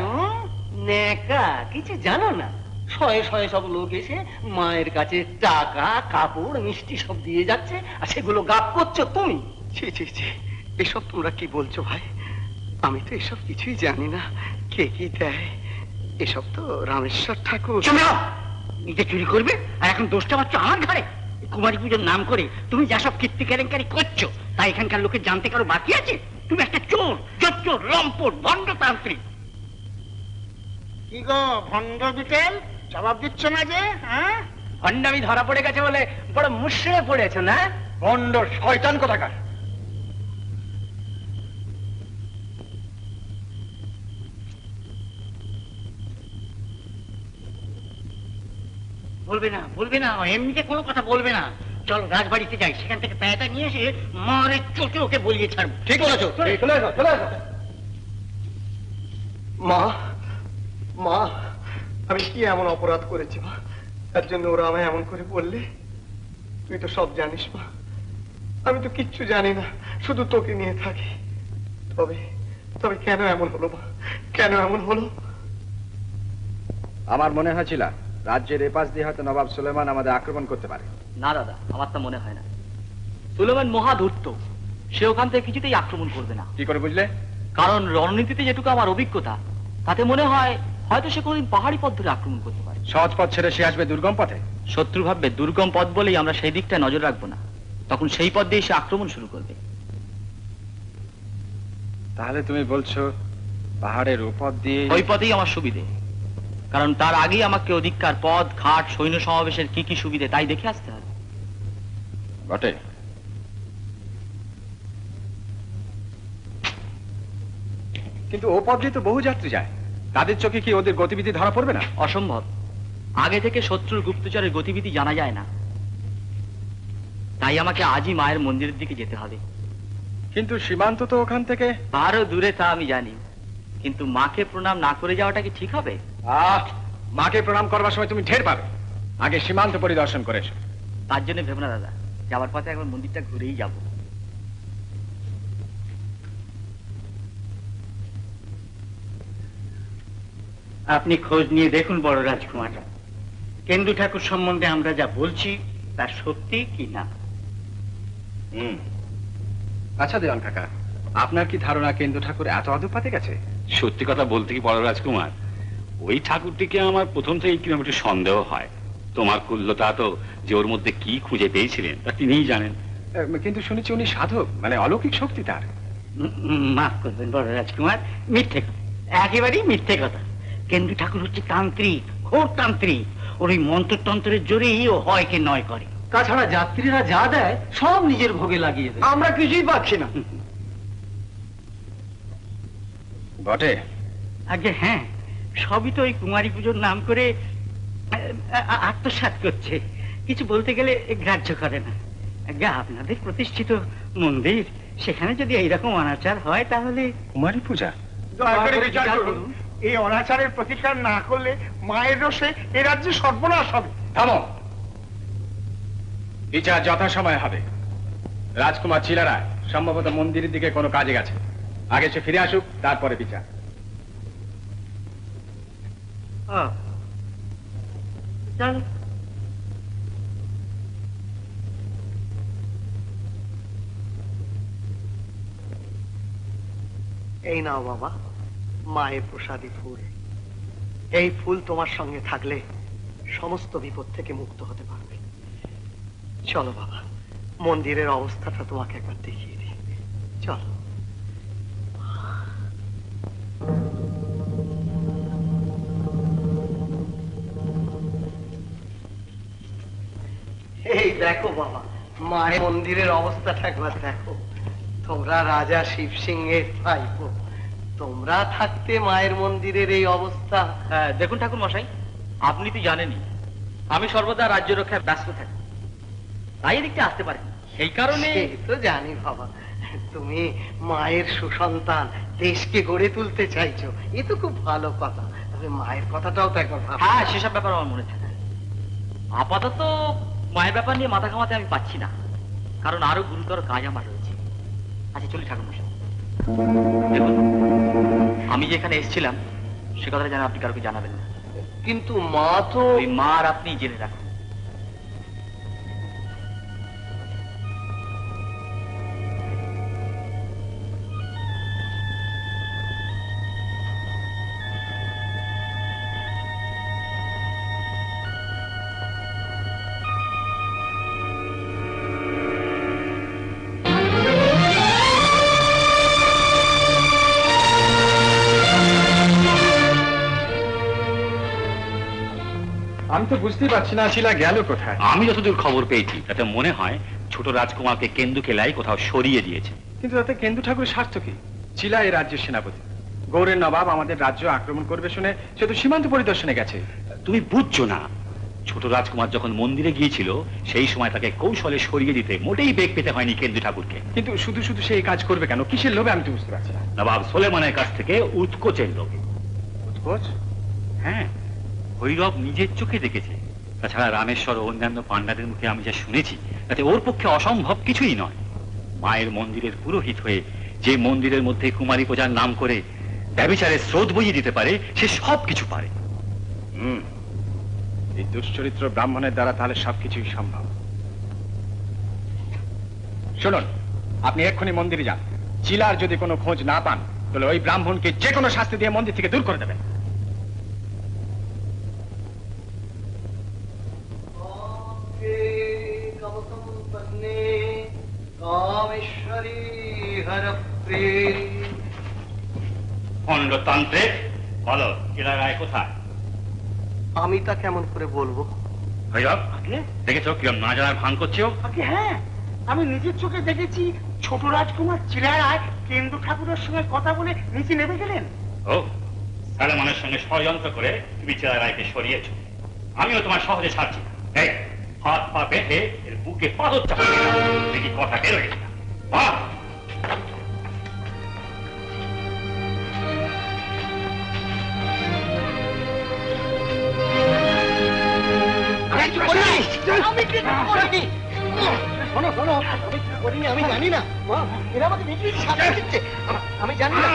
নেকা কিছু জানো না? শয়ে শয়ে সব লোক এসে মায়ের কাছে টাকা, কাপড়, মিষ্টি সব দিয়ে যাচ্ছে, আর সেগুলো গাপ করছো তুমি। ছি ছি ছি, এসব তোমরা কি বলছো ভাই? আমি তো এসব কিছুই জানি না। কে কি দেয়? এসব তো রামেশ্বর ঠাকুর। নিজে চুরি করবে আর এখন দোষটা পাচ্ছ আমার ঘরে। কুমারী পুজোর নাম করে তুমি যা সব কীর্তি কেলেঙ্কারি করছো তা এখানকার লোকে জানতে কারো বাকি আছে? তুমি একটা চোর, চোর, লম্পট, ভণ্ডতান্ত্রিক। কি গো ভণ্ড বিটেল, জবাব দিচ্ছ না যে? হ্যাঁ, ভণ্ডামি ধরা পড়ে গেছে বলে বড় মুশড়ে পড়েছ না? ভণ্ড শয়তান কোথাকার। বলবে না, এমনিতে কোনো কথা বলবে না। চলো রাজবাড়িতে যাই, সেখান থেকে প্যাঁটা নিয়ে এসে মারে চোটে ওকে বলিয়ে ছাড়বো। ঠিক বলেছো, চলে এসো, চলে এসো। মা, মা, আমি কি এমন অপরাধ করেছি মা, তার জন্য ওরা আমায় এমন করে বললে? তুই তো সব জানিস মা, আমি তো কিচ্ছু জানি না, শুধু তোকে নিয়ে থাকি। তবে তবে কেন এমন হলো মা, কেন এমন হলো? আমার মনে হয়েছিল রাজ্যের এপাশ দিয়ে হয়তো নবাব সুলেমান আমাদের আক্রমণ করতে পারে। না দাদা, আমার তা মনে হয় না। সুলেমান মহাধূর্ত, সে ওখান থেকে কিছুতেই আক্রমণ করবে না। কি করে বুঝলে? কারণ রণনীতিতে যেটুকু আমার অভিজ্ঞতা, তাতে মনে হয় হয়তো সে কোনদিন পাহাড়ি পথ ধরে আক্রমণ করতে পারে। সহজ পথ ছেড়ে সে আসবে দুর্গম পথে। শত্রু ভাববে দুর্গম পথ বলেই আমরা সেই দিকটায় নজর রাখবো না, তখন সেই পথ দিয়ে সে আক্রমণ শুরু করবে। তাহলে তুমি বলছো পাহাড়ের উপর দিয়ে? ওই পথেই আমার সুবিধে, কারণ তার আগেই আমাকে অধিককার পথ ঘাট, সৈন্য সমাবেশের কি কি সুবিধে তাই দেখে আসতে হবে। বটে। কিন্তু ও পথ দিয়ে তো বহু যাত্রী যায়, তাদের চোখে কি ওদের গতিবিধি ধরা পড়বে না? অসম্ভব। আগে থেকে শত্রুর গুপ্তচরের গতিবিধি জানা যায় না, তাই আমাকে আজই মায়ের মন্দিরের দিকে যেতে হবে। কিন্তু সীমান্ত তো ওখান থেকে আরো দূরে, তা আমি জানি, কিন্তু মাকে প্রণাম না করে যাওয়াটা কি ঠিক হবে? মাকে প্রণাম করবার সময় তুমি ঢের পাবে, আগে সীমান্ত পরিদর্শন করে এসো। তার জন্য ভেবো না দাদা, যাওয়ার পথে একবার মন্দিরটা ঘুরেই যাব। আপনি খোঁজ নিয়ে দেখুন বড় রাজকুমার, কেন্দু ঠাকুর সম্বন্ধে আমরা যা বলছি তা সত্যি কি না। আচ্ছা দেওয়ান কাকা, আপনার কি ধারণা কেন্দু ঠাকুর এত অধঃপাতে গেছে? সত্যি কথা বলতে কি বড় রাজকুমার, ওই ঠাকুরটিকে আমার প্রথম থেকে কিরকম একটু সন্দেহ হয়। তোমার কুল্লতা তো যে ওর মধ্যে কি খুঁজে পেয়েছিলেন তা তিনিই জানেন। কিন্তু শুনেছি উনি সাধক, মানে অলৌকিক শক্তি তার। মাফ করবেন বড় রাজকুমার, মিথ্যে কথা, একেবারেই মিথ্যে কথা। কেন্দু ঠাকুর হচ্ছে তান্ত্রিক, ঘোর তান্ত্রিক। ওর ওই মন্ত্রতন্ত্রের জোরেই ও হয় কে নয় করে। তাছাড়া যাত্রীরা যা দেয় সব নিজের ভোগে লাগিয়ে দেয়, আমরা কিছুই পাচ্ছি না। বটে। আগে হ্যাঁ, সবই তো ওই কুমারী পুজোর নাম করে আত্মসাৎ করছে, কিছু বলতে গেলে গ্রাহ্য করে না। আগে আপনাদের প্রতিষ্ঠিত মন্দির, সেখানে যদি এইরকম অনাচার হয় তাহলে। কুমারী পূজা? দয়া করে বিচার করুন, এই অনাচারের প্রতিকার না করলে মায়ের রোষে এ রাজ্যে সর্বনাশ হবে। থামো, বিচার যথাসময় হবে। রাজকুমার চিলারায় সম্ভবত মন্দিরের দিকে কোনো কাজে গেছে, আগে সে ফিরে আসুক, তারপরে বিচার। চল। এই নাও বাবা, মায়ের প্রসাদী ফুল। এই ফুল তোমার সঙ্গে থাকলে সমস্ত বিপদ থেকে মুক্ত হতে পারবে। চলো বাবা, মন্দিরের অবস্থাটা তোমাকে একবার দেখিয়ে দিই, চলো। এই দেখো বাবা, মায়ের মন্দিরের অবস্থাটা একবার দেখো। তোমরা রাজা শিব সিংহের ভাইপো, তোমরা থাকতে মায়ের মন্দিরের এই অবস্থা। দেখুন ঠাকুর মশাই, আপনি তো জানেনই আমি সর্বদা রাজ্য রক্ষায় ব্যস্ত থাকি, তাই এদিকটা আসতে পারেন। সেই কারণে তো জানি বাবা, তুমি মায়ের সুসন্তান, দেশকে গড়ে তুলতে চাইছো, এ তো খুব ভালো কথা। তবে মায়ের কথাটাও তো একবার ভাবো। হ্যাঁ, সেসব ব্যাপার আমার মনে থাকে। আপাতত মায়ের ব্যাপার নিয়ে মাথা ঘামাতে আমি পাচ্ছি না, কারণ আরো গুরুতর কাজ আমার রয়েছে। আচ্ছা চলি ঠাকুর মশাই। দেখুন, আমি যেখানে এসেছিলাম সে কথাটা যেন আপনি কাউকে জানাবেন না। কিন্তু মা তো। ওই মা আর আপনি জেনে রাখুন। আমি তো বুঝতেই পারছি না শিলা গেল কোথায়। আমি যতদূর খবর পেয়েছি তাতে মনে হয় ছোট রাজকুমারকে কেন্দু কেলাই কোথাও সরিয়ে দিয়েছে। কিন্তু তাতে কেন্দু ঠাকুরের স্বার্থ কি? চিলা এই রাজ্যের সেনাপতি, গৌড়ের নবাব আমাদের রাজ্য আক্রমণ করবে শুনে সে তো সীমান্ত পরিদর্শনে গেছে। তুমি বুঝছো না, ছোট রাজকুমার যখন মন্দিরে গিয়েছিল সেই সময় তাকে কৌশলে সরিয়ে দিতে মোটেই বেগ পেতে হয়নি কেন্দু ঠাকুরকে। কিন্তু শুধু শুধু সে এই কাজ করবে কেন? কিসের লোভে আমি তো বুঝতে পারছি না। নবাব সোলেমানের কাছ থেকে উৎকোচের লোভে। উৎকোচ? হ্যাঁ, ভৈরব নিজের চোখে দেখেছে। তাছাড়া রামেশ্বর ও অন্যান্য পান্ডাদের মুখে আমি যা শুনেছি তাতে ওর পক্ষে অসম্ভব কিছুই নয়। মায়ের মন্দিরের পুরোহিত হয়ে যে মন্দিরের মধ্যে কুমারী পূজার নাম করে ব্যভিচারের স্রোত বইয়ে দিতে পারে, সে সব কিছু পারে। এই দুশ্চরিত্র ব্রাহ্মণের দ্বারা তাহলে সবকিছুই সম্ভব। শুনুন, আপনি এক্ষুনি মন্দিরে যান। চিলার যদি কোনো খোঁজ না পান তাহলে ওই ব্রাহ্মণকে যে কোনো শাস্তি দিয়ে মন্দির থেকে দূর করে দেবেন। খণ্ডতান্ত্রে বলো, চিলা রায় কোথায়? আমি তা কেমন করে বলবো? ভৈরব, দেখেছো কিরম না জানার ভান করছো? হ্যাঁ, আমি নিজের চোখে দেখেছি ছোট রাজকুমার চিলারায় কেন্দ্র ঠাকুরের সঙ্গে কথা বলে নিচে নেমে গেলেন। ও সালেমানের সঙ্গে ষড়যন্ত্র করে তুমি চিলারায়কে সরিয়েছো। আমিও তোমার সহজে ছাড়ছি না। এই হাত পা বেঁধে এর বুকে পাথর চাপা দেখি কথা বেরোয় না। শোনো শোনো, আমি করিনি, আমি জানি না। এরা আমাকে বিক্রি সাজা দিচ্ছে, আমি জানি না।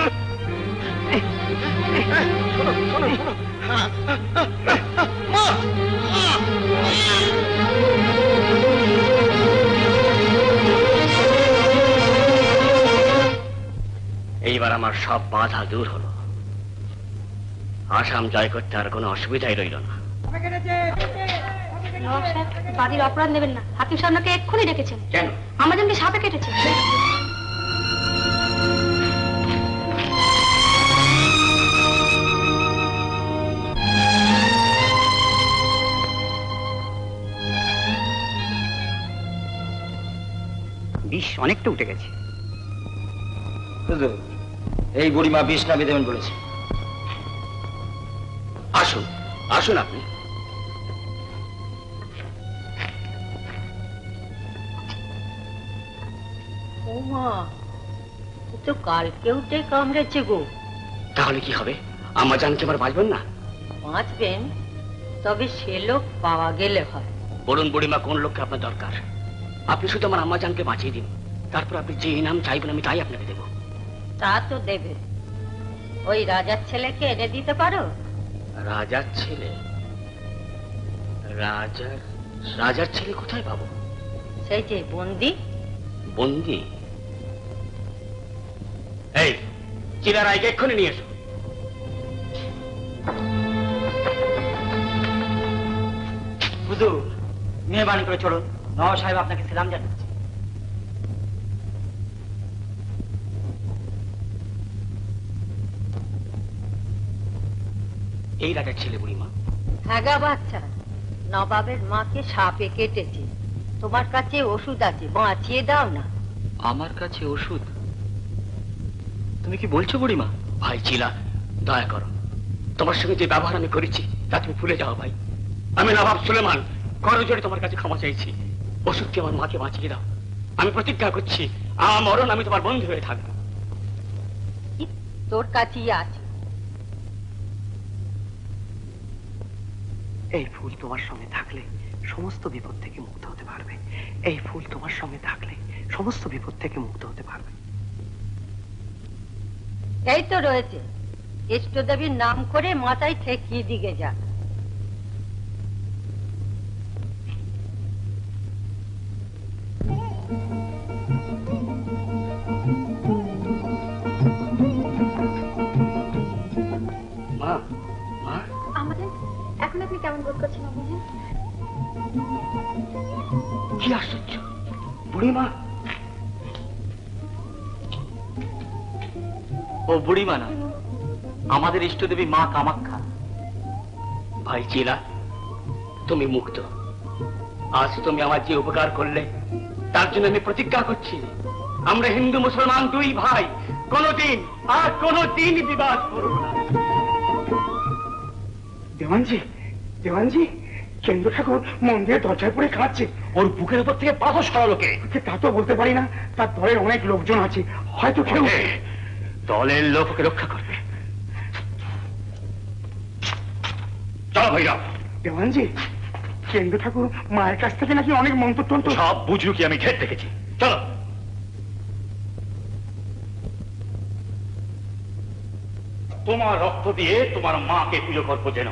শোনো শোনো শোনো, এইবার আমার সব বাধা দূর হলো। আসাম জয় করতে আর কোনো অসুবিধাই রইল না। বাড়ির অপরাধ নেবেন না, হাকিম সাহেব আপনাকে এক্ষুনি ডেকেছেন। কেন? আমাজনকে সাপে কেটেছে। বিষ অনেকটা উঠে গেছে। এই বুড়িমা বিষ নামিয়ে দেবেন বলেছে। আসুন আসুন আপনি। ওমা, তো কালকে উঠে কামড়েছে গো। তাহলে কি হবে? আমার জানকে আবার বাঁচবেন না? বাঁচবেন, তবে সে লোক পাওয়া গেলে হয়। বলুন বুড়িমা, কোন লোককে আপনার দরকার? আপনি শুধু আমার আম্মা জানকে বাঁচিয়ে দিন, তারপর আপনি যে ইনাম চাইবেন আমি তাই আপনাকে দেব। তা তো দেবে। ওই রাজার ছেলেকে এনে দিতে পারো? রাজার ছেলে? রাজার ছেলে কোথায় পাবো? সেই যে বন্দি। বন্দি? এই চিলারায়কে এক্ষুনি নিয়ে এসো। হুজুর, মেহরবানি করে চলুন, নওয়াব সাহেব আপনাকে সালাম জানাচ্ছে। এই রাজার ছেলে বুড়িমা? হ্যাঁ গা বাচ্চা, নবাবের মাকে সাপে কেটেছে। তোমার কাছে ওষুধ আছে, বাঁচিয়ে দাও না। আমার কাছে ওষুধ? তুমি কি বলছো বুড়িমা? ভাই চিলা, দয়া করো, তোমার সঙ্গে যে ব্যবহার আমি করেছি তা তুমি ভুলে যাও ভাই। আমি নবাব সুলেমান করজোড়ে তোমার কাছে ক্ষমা চাইছি। ওষুধটি আমার মাকে বাঁচিয়ে দাও। আমি প্রতিজ্ঞা করছি আমার মরণ আমি তোমার বন্ধু হয়ে থাকবো। তোর কাছেই আছে। এই ফুল তোমার সঙ্গে থাকলে সমস্ত বিপদ থেকে মুক্ত হতে পারবে। এই ফুল তোমার সঙ্গে থাকলে সমস্ত বিপদ থেকে মুক্ত হতে পারবে। এই তো রয়েছে, ইষ্টদেবীর নাম করে মাথায় ঠেকিয়ে দিকে যা। আমাদের এখন আপনি কেমন বোধ করছেন? কি আশ্চর্য বুড়িমা! ও বুড়িমা না, আমাদের ইষ্টদেবী মা কামাখ্যা। ভাই চিলা, তুমি মুক্ত। আজ তুমি আমার যে উপকার করলে তার জন্য আমি প্রতিজ্ঞা করছি, আমরা হিন্দু মুসলমান দুই ভাই কোনদিন আর কোনদিন বিবাদ করব না। দেওয়ানজি, দেওয়ানজি, কেন্দ্র ঠাকুর মন্দিরের দরজায় পড়ে কাঁদছে। ওর বুকের উপর থেকে পাথর সরালো কে? তা তো বলতে পারি না, তার দলের অনেক লোকজন আছে, হয়তো কেউ দলের লোক ওকে রক্ষা করবে। চলো ভৈরব। দেওয়ানজি, কেন্দ্র ঠাকুর মায়ের কাছ থেকে নাকি অনেক মন্ত্রতন্ত্র। সব বুঝলু কি আমি ঘের দেখেছি। চলো। তোমার রক্ত দিয়ে তোমার মাকে পুজো করবো যেন।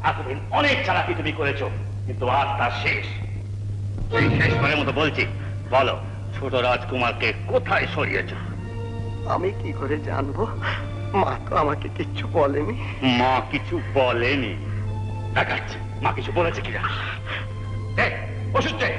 এতদিন অনেক চালাকি তুমি করেছো, কিন্তু আজ তার শেষ। এই শেষবারের মতো বলছি, বলো ছোট রাজকুমারকে কোথায় সরিয়েছো? আমি কি করে জানবো? মা তো আমাকে কিচ্ছু বলেনি। মা কিছু বলেনি? দেখাচ্ছে মা কিছু বলেছে কিনা। ওষুধ দে।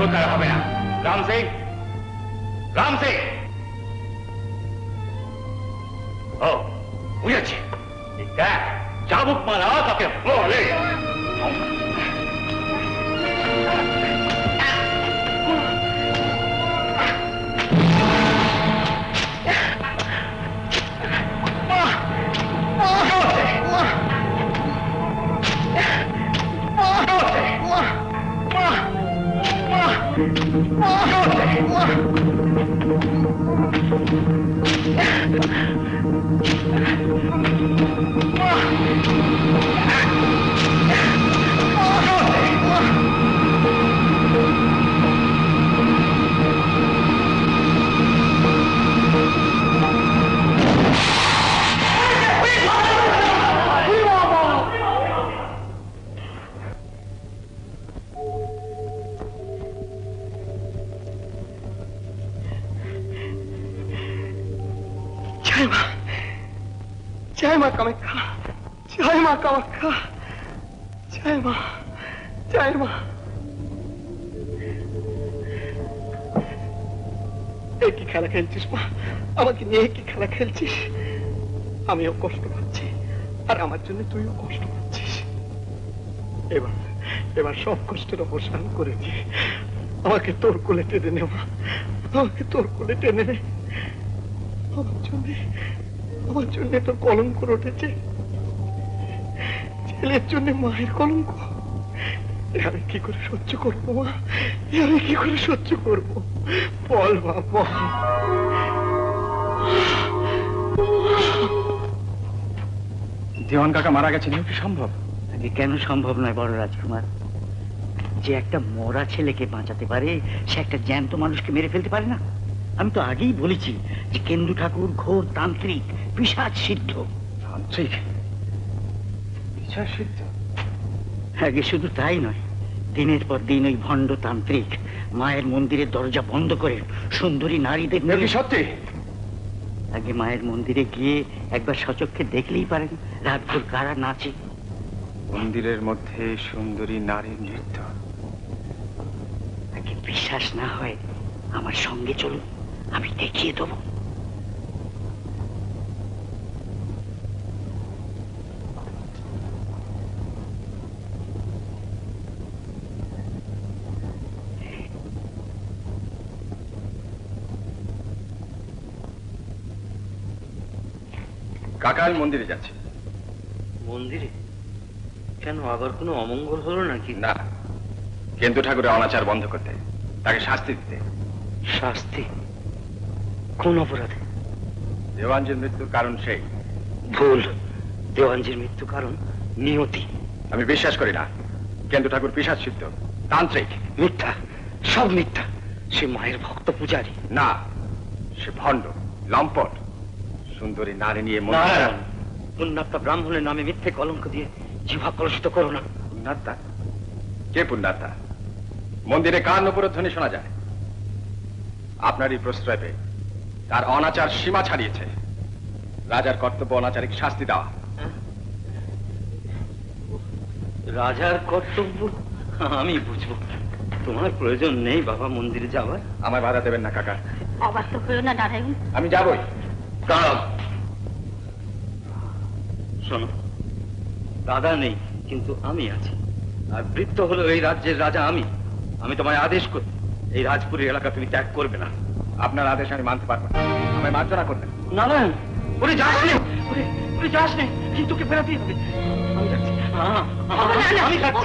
তোর দ্বারা হবে না। রাম সিং, রাম সিং। ও বুঝেছি, দেখ চাবুক মারা তাকে বলে। জয় মা কামাখ্যা, জয় মা কামাখ্যা, জয় মা, জয় মা। এই কি খেলা খেলছিস মা? আমাকে নিয়ে কি খেলা খেলছিস? আমিও কষ্ট পাচ্ছি, আর আমার জন্য তুইও কষ্ট পাচ্ছিস। এবার সব কষ্টের অবসান করেছি। আমাকে তোর কোলে টেনে নে মা, আমাকে তোর কোলে টেনে নে। আমার জন্য তোর কলঙ্ক উঠেছে, ছেলের জন্য মায়ের কলঙ্ক। আমি কি করে সহ্য করবো মা? আমি কি করে সহ্য করবো? বল মা, বল। দেওয়ান কাকা মারা গেছেন, কি সম্ভব? আগে কেন সম্ভব নয় বড় রাজকুমার? যে একটা মরা ছেলেকে বাঁচাতে পারে, সে একটা জ্যান্ত মানুষকে মেরে ফেলতে পারে না? আমি তো আগেই বলেছি যে কেন্দু ঠাকুর ঘোর তান্ত্রিক, পিশাচ সিদ্ধ। তান্ত্রিক, পিশাচ সিদ্ধ? আগে শুধু তাই নয়, দিনের পর দিন ওই ভণ্ড তান্ত্রিক মায়ের মন্দিরের দরজা বন্ধ করে সুন্দরী নারীদের। সত্যি? আগে মায়ের মন্দিরে গিয়ে একবার সচক্ষে দেখলেই পারেন রাতভর কারা নাচে। মন্দিরের মধ্যে সুন্দরী নারীর নৃত্য। আগে বিশ্বাস না হয় আমার সঙ্গে চলুন, আমি দেখিয়ে দেবো। কাকা আমি মন্দিরে যাচ্ছি। মন্দিরে? কেন, আবার কোনো অমঙ্গল হলো নাকি? না, কেন্দু ঠাকুরের অনাচার বন্ধ করতে, তাকে শাস্তি দিতে। শাস্তি? কোন অপরাধে? দেওয়ানজির মৃত্যুর কারণ সেই। ভুল। দেওয়ানজির মৃত্যু কারণ নিয়তি। আমি বিশ্বাস করি না কেন্দু ঠাকুর পিশাচ সিদ্ধ, তান্ত্রিক। মিথ্যা, সব মিথ্যা। সে মায়ের ভক্ত পূজারী। না, সে ভণ্ড, লম্পট। সুন্দরী নারী নিয়ে পুণ্যাত্মা ব্রাহ্মণের নামে মিথ্যে কলঙ্ক দিয়ে জিহ্বা কলুষিত করো না। পুণ্যাত্মা? কে পুণ্যাত্মা? মন্দিরে কার নপুরধ্বনি শোনা যায়? আপনারই প্রশ্রয় পেয়ে তার অনাচার সীমা ছাড়িয়েছে। রাজার কর্তব্য অনাচারীকে শাস্তি দেওয়া। রাজার কর্তব্য আমি বুঝবো, তোমার প্রয়োজন নেই বাবা মন্দিরে যাওয়ার। আমার বাধা দেবেন না কাকা। অবাক তো হয়েও না নারায়ণ। আমি যাবই। দাঁড়াও, শোনো, দাদা নেই কিন্তু আমি আছি, আর বৃত্ত হলো এই রাজ্যের রাজা আমি। আমি তোমায় আদেশ করি, এই রাজপুরের এলাকা তুমি ত্যাগ করবে না। আপনার আদেশ আমি মানতে পারবো না, আমায় মার্জনা করবেন। নারায়ণ, ওরে যাস নে, ওরে যাস নে, কিন্তু তোকে বেরাতেই হবে। আমি যাচ্ছি। আমি যাচ্ছি।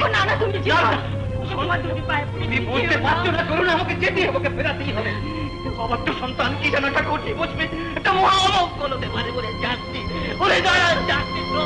তুমি বলতে পারছো না, করুন, আমাকে যেতেই হবে, ওকে ফেরাতেই হবে। বাবার তো সন্তান কি যেন একটা করতে বসবে, একটা মহামঙ্গল হতে পারে। ওরে যাচ্ছি, ওরে দাঁড়ান, যাচ্ছি তো।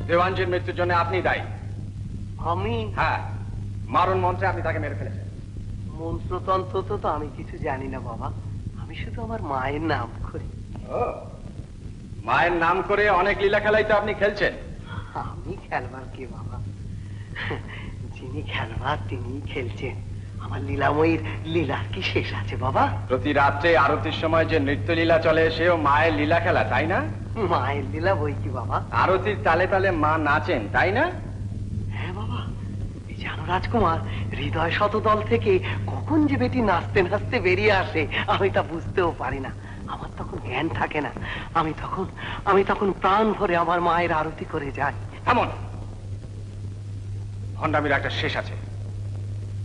দেওয়ানজির মৃত্যুর জন্য আপনি দায়ী। আমি? হ্যাঁ, মারণ মন্ত্রে আপনি তাকে মেরে ফেলেছেন। মন্ত্রতন্ত্র তো আমি কিছু জানি না বাবা, আমি শুধু আমার মায়ের নাম করি। ও, মায়ের নাম করে অনেক লীলা খেলাই তো আপনি খেলছেন। আমি খেলবার কে বাবা? যিনি খেলোয়াড় তিনি খেলছেন, আমার লীলাময়ীর লীলার কি শেষ আছে বাবা? প্রতি রাত্রে আরতির সময় যে নৃত্য লীলা চলে সেও মায়ের লীলা খেলা, তাই না? মায়ের লীলা বই কি বাবা? আরতির তালে তালে মা নাচেন, তাই না? হ্যাঁ বাবা, জানো রাজকুমার, হৃদয় শতদল থেকে কখন যে বেটি নাচতে নাচতে বেরিয়ে আসে আমি তা বুঝতেও পারি না। আমার তখন জ্ঞান থাকে না, আমি তখন প্রাণ ভরে আমার মায়ের আরতি করে যাই। এমন ভণ্ডামির একটা শেষ আছে।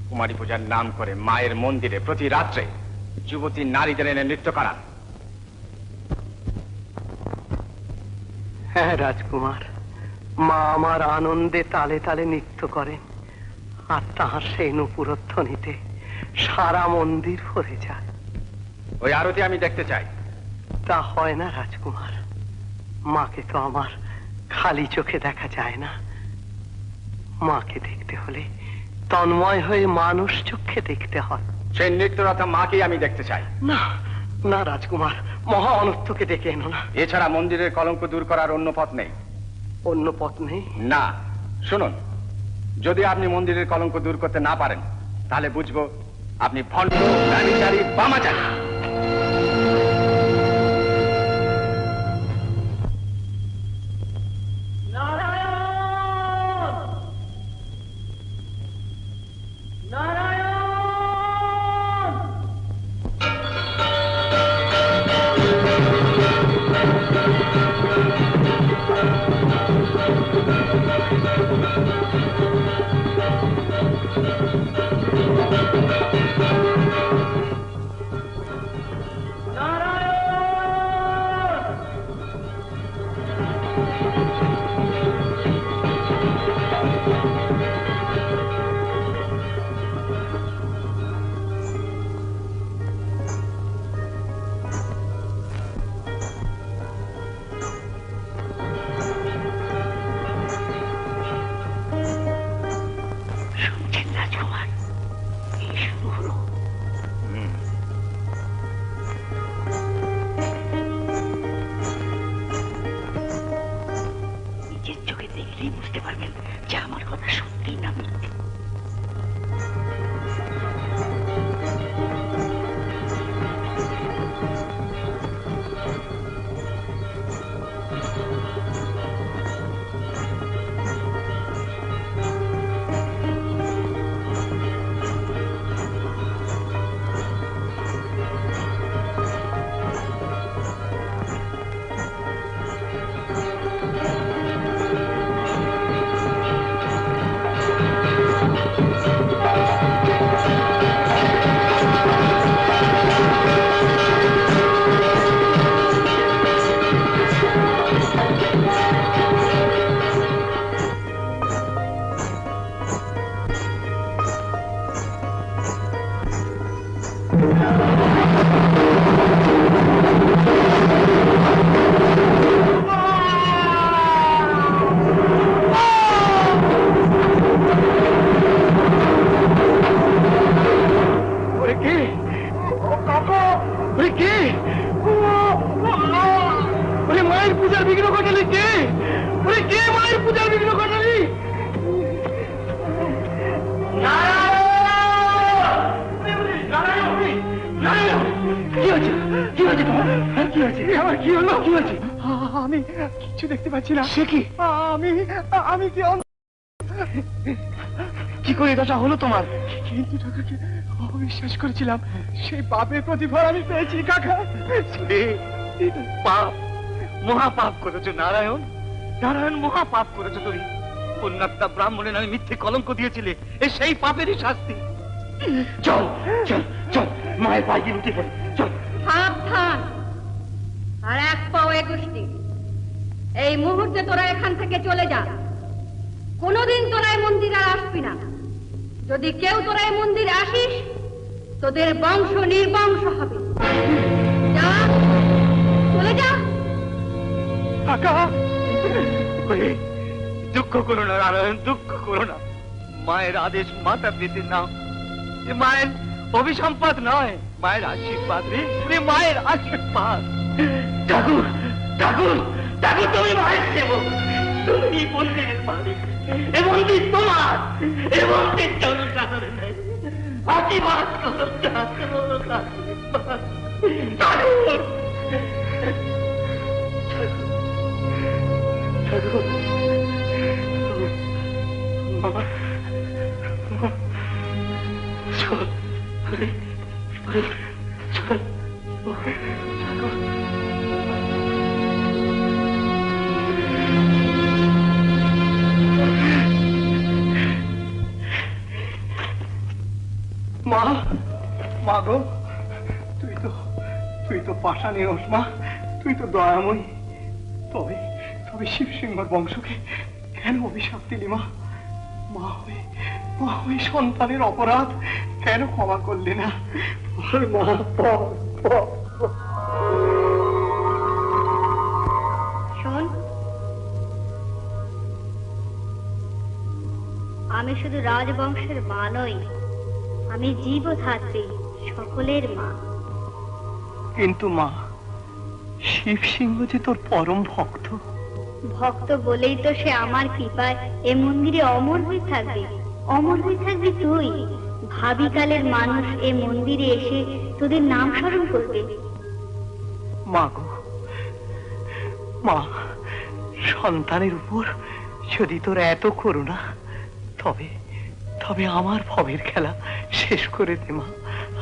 কুমারী পূজার নাম করে মায়ের মন্দিরে প্রতি রাত্রে যুবতী নারীদের এনে নৃত্য করান। হ্যাঁ রাজকুমার, মা আমার আনন্দে তালে তালে নৃত্য করেন, আর তাহার সেই নূপুরধ্বনিতে সারা মন্দির ভরে যায়। ওই আরতি আমি দেখতে চাই। তা হয় না রাজকুমার, মাকে তো আমার খালি চোখে দেখা যায় না। মাকে দেখতে হলে তন্ময় হয়ে মানুষ চোখে দেখতে হয়। সেই নৃত্যরতা মাকেই আমি দেখতে চাই। না না রাজকুমার, মহা অনর্থকে ডেকে এনো না। এছাড়া মন্দিরের কলঙ্ক দূর করার অন্য পথ নেই। অন্য পথ নেই? না, শুনুন, যদি আপনি মন্দিরের কলঙ্ক দূর করতে না পারেন তাহলে বুঝবো আপনি ভণ্ড, ব্যভিচারী, বামাচারী। বুঝতে পারবেন যে আমার কথা সত্যি না মিথ্যে। মায়ের পূজার বিঘ্ন ঘটালি কে? কে মায়ের পূজার বিঘ্ন ঘটালি? আমি কিছু দেখতে পাচ্ছি না। সে কি? আমি কি কি করে দশা হলো তোমার? কিন্তু ঠাকুরকে অবিশ্বাস করেছিলাম, সেই পাপের প্রতিফল আমি পেয়েছি কাকা। পাপ, মহাপাপ করেছো নারায়ণ, নারায়ণ মহাপাপ করেছো তুমি। পুণ্যাত্মা ব্রাহ্মণের নামে মিথ্যে কলঙ্ক দিয়েছিলে, এই সেই পাপেরই শাস্তি। চল চল চল, মায়ের পায়ে গিয়ে উঠে পড়ি, চল। সাবধান, আর এক পাও এগুষ্টি। এই মুহূর্তে তোরা এখান থেকে চলে যা। কোনোদিন তোরা এই মন্দিরে আর আসবি না। যদি কেউ তোরা এই মন্দিরে আসিস, তোদের বংশ নির্বংশ হবে। যা, চলে যা। কাকা, দুঃখ করো না নারায়ণ, দুঃখ করো না। মায়ের আদেশ মাথা পেতে নাও। মায়ের অভিসম্পাদ নয়, মায়ের আশীর্বাদ রে, মায়ের আশীর্বাদ। ঠাকুর ঠাকুর ঠাকুর, তুমি মায়ের সেবক, তুমি মন্দিরের মালিক, এ মন্দির তোমার, এ মন্দির জনসাধারণ নেই। আশীর্বাদ করো ঠাকুর, আশীর্বাদ। ঠাকুর, ঠাকুর, বাবা, চল, চল, মা, মা গো, তুই তো পাষাণী রোষ মা, তুই তো দয়াময়ী। তবে তবে শিবসিংহর বংশকে কেন অভিশাপ দিলি মা? মা হয়ে সন্তানের অপরাধ কেন ক্ষমা করলি না? মা, শোন, আমি শুধু রাজবংশের মা নই, আমি জীবধাত্রী, সকলের মা। কিন্তু মা, শিবসিংহ যে তোর পরম ভক্ত। ভক্ত বলেই তো সে আমার কৃপায় এ মন্দিরে অমর হয়ে থাকবে। অমর হয়ে থাকবি তুই। ভাবিকালের মানুষ এ মন্দিরে এসে তোদের নাম স্মরণ করবে। মা গো, মা, সন্তানের উপর যদি তোর এত করুণা, তবে আমার ভবের খেলা শেষ করে দে মা,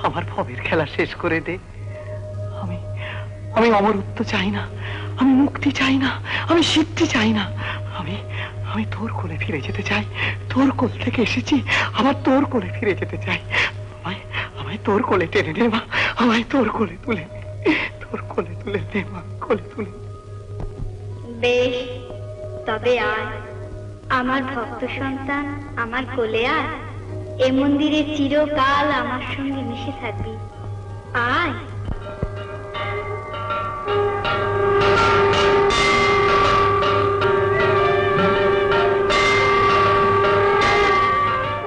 আমার ভবের খেলা শেষ করে দে। আমি অমরত্ব চাই না, আমি মুক্তি চাই না, আমি সিদ্ধি চাই না। আমি তোর কোলে ফিরে যেতে চাই। তোর কোল থেকে এসেছি, আবার তোর কোলে ফিরে যেতে চাই। আমায় তোর কোলে টেনে নে মা, আমায় তোর কোলে তুলে নে, তোর কোলে তুলে নে মা, কোলে তুলে। বেশ, তবে আয় আমার ভক্ত সন্তান, আমার কোলে আয়। এ মন্দিরে চিরকাল আমার সঙ্গে মিশে থাকবি। আয়।